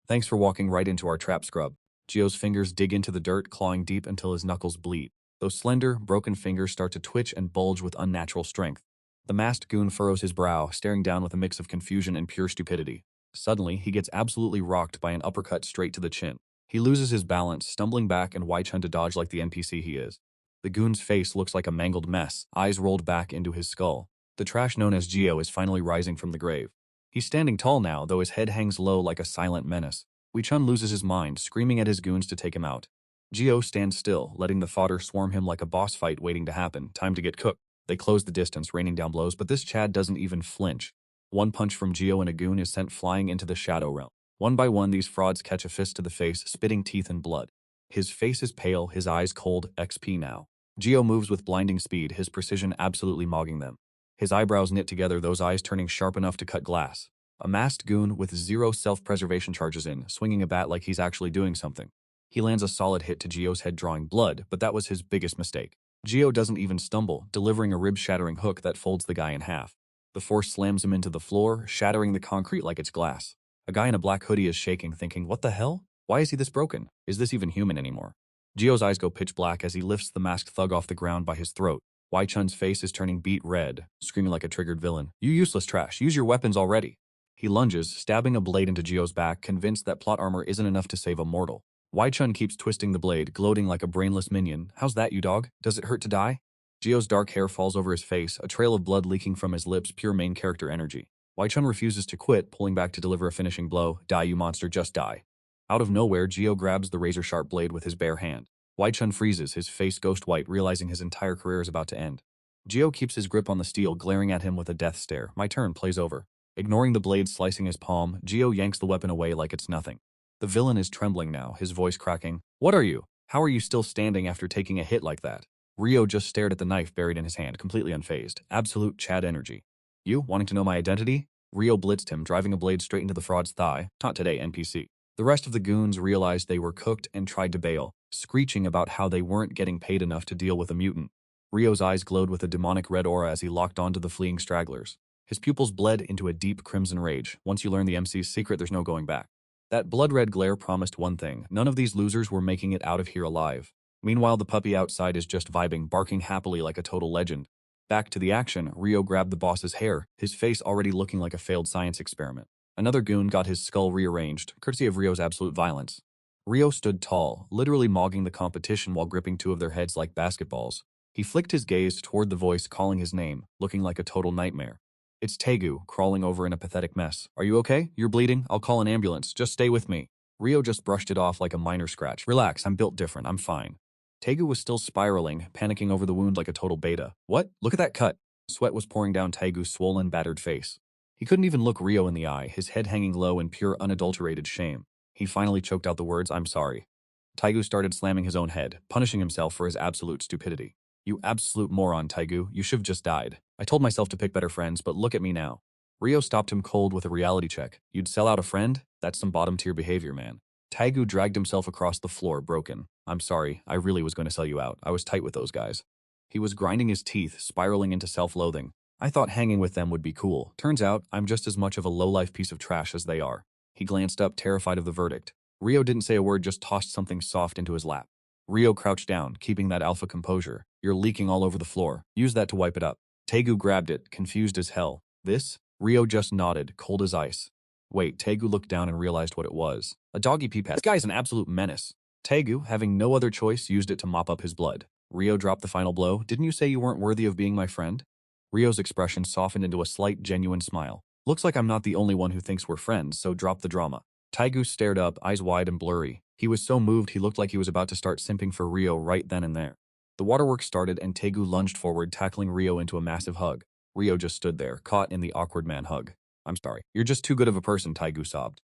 Thanks for walking right into our trap, scrub. Gio's fingers dig into the dirt, clawing deep until his knuckles bleed. Those slender, broken fingers start to twitch and bulge with unnatural strength. The masked goon furrows his brow, staring down with a mix of confusion and pure stupidity. Suddenly, he gets absolutely rocked by an uppercut straight to the chin. He loses his balance, stumbling back and Wai-Chun to dodge like the NPC he is. The goon's face looks like a mangled mess, eyes rolled back into his skull. The trash known as Gio is finally rising from the grave. He's standing tall now, though his head hangs low like a silent menace. Wei-Chun loses his mind, screaming at his goons to take him out. Gio stands still, letting the fodder swarm him like a boss fight waiting to happen, time to get cooked. They close the distance, raining down blows, but this Chad doesn't even flinch. One punch from Gio and a goon is sent flying into the shadow realm. One by one, these frauds catch a fist to the face, spitting teeth and blood. His face is pale, his eyes cold, XP now. Gio moves with blinding speed, his precision absolutely mogging them. His eyebrows knit together, those eyes turning sharp enough to cut glass. A masked goon with zero self-preservation charges in, swinging a bat like he's actually doing something. He lands a solid hit to Gio's head drawing blood, but that was his biggest mistake. Gio doesn't even stumble, delivering a rib-shattering hook that folds the guy in half. The force slams him into the floor, shattering the concrete like it's glass. A guy in a black hoodie is shaking, thinking, what the hell? Why is he this broken? Is this even human anymore? Gio's eyes go pitch black as he lifts the masked thug off the ground by his throat. Wai-Chun's face is turning beet red, screaming like a triggered villain. You useless trash, use your weapons already. He lunges, stabbing a blade into Gio's back, convinced that plot armor isn't enough to save a mortal. Wai-Chun keeps twisting the blade, gloating like a brainless minion. How's that, you dog? Does it hurt to die? Gio's dark hair falls over his face, a trail of blood leaking from his lips, pure main character energy. Wai-Chun refuses to quit, pulling back to deliver a finishing blow. Die, you monster, just die. Out of nowhere, Gio grabs the razor-sharp blade with his bare hand. Wai-Chun freezes, his face ghost white, realizing his entire career is about to end. Gio keeps his grip on the steel, glaring at him with a death stare. My turn, plays over. Ignoring the blade slicing his palm, Gio yanks the weapon away like it's nothing. The villain is trembling now, his voice cracking. What are you? How are you still standing after taking a hit like that? Rio just stared at the knife buried in his hand, completely unfazed. Absolute Chad energy. You, wanting to know my identity? Rio blitzed him, driving a blade straight into the fraud's thigh. Not today, NPC. The rest of the goons realized they were cooked and tried to bail, screeching about how they weren't getting paid enough to deal with a mutant. Rio's eyes glowed with a demonic red aura as he locked onto the fleeing stragglers. His pupils bled into a deep crimson rage. Once you learn the MC's secret, there's no going back. That blood-red glare promised one thing. None of these losers were making it out of here alive. Meanwhile, the puppy outside is just vibing, barking happily like a total legend. Back to the action, Rio grabbed the boss's hair, his face already looking like a failed science experiment. Another goon got his skull rearranged, courtesy of Rio's absolute violence. Rio stood tall, literally mogging the competition while gripping two of their heads like basketballs. He flicked his gaze toward the voice calling his name, looking like a total nightmare. It's Taegu, crawling over in a pathetic mess. Are you okay? You're bleeding? I'll call an ambulance. Just stay with me. Rio just brushed it off like a minor scratch. Relax, I'm built different. I'm fine. Taegu was still spiraling, panicking over the wound like a total beta. What? Look at that cut. Sweat was pouring down Taegu's swollen, battered face. He couldn't even look Rio in the eye, his head hanging low in pure unadulterated shame. He finally choked out the words, "I'm sorry." Taegu started slamming his own head, punishing himself for his absolute stupidity. You absolute moron, Taegu. You should've just died. I told myself to pick better friends, but look at me now. Rio stopped him cold with a reality check. You'd sell out a friend? That's some bottom-tier behavior, man. Taegu dragged himself across the floor, broken. I'm sorry, I really was going to sell you out. I was tight with those guys. He was grinding his teeth, spiraling into self-loathing. I thought hanging with them would be cool. Turns out, I'm just as much of a low-life piece of trash as they are. He glanced up, terrified of the verdict. Rio didn't say a word, just tossed something soft into his lap. Rio crouched down, keeping that alpha composure. You're leaking all over the floor. Use that to wipe it up. Taegu grabbed it, confused as hell. This? Rio just nodded, cold as ice. Wait, Taegu looked down and realized what it was. A doggy pee pad. This guy's an absolute menace. Taegu, having no other choice, used it to mop up his blood. Rio dropped the final blow. Didn't you say you weren't worthy of being my friend? Rio's expression softened into a slight, genuine smile. Looks like I'm not the only one who thinks we're friends, so drop the drama. Taegu stared up, eyes wide and blurry. He was so moved he looked like he was about to start simping for Rio right then and there. The waterworks started and Taegu lunged forward, tackling Rio into a massive hug. Rio just stood there, caught in the awkward man hug. I'm sorry. You're just too good of a person, Taegu sobbed.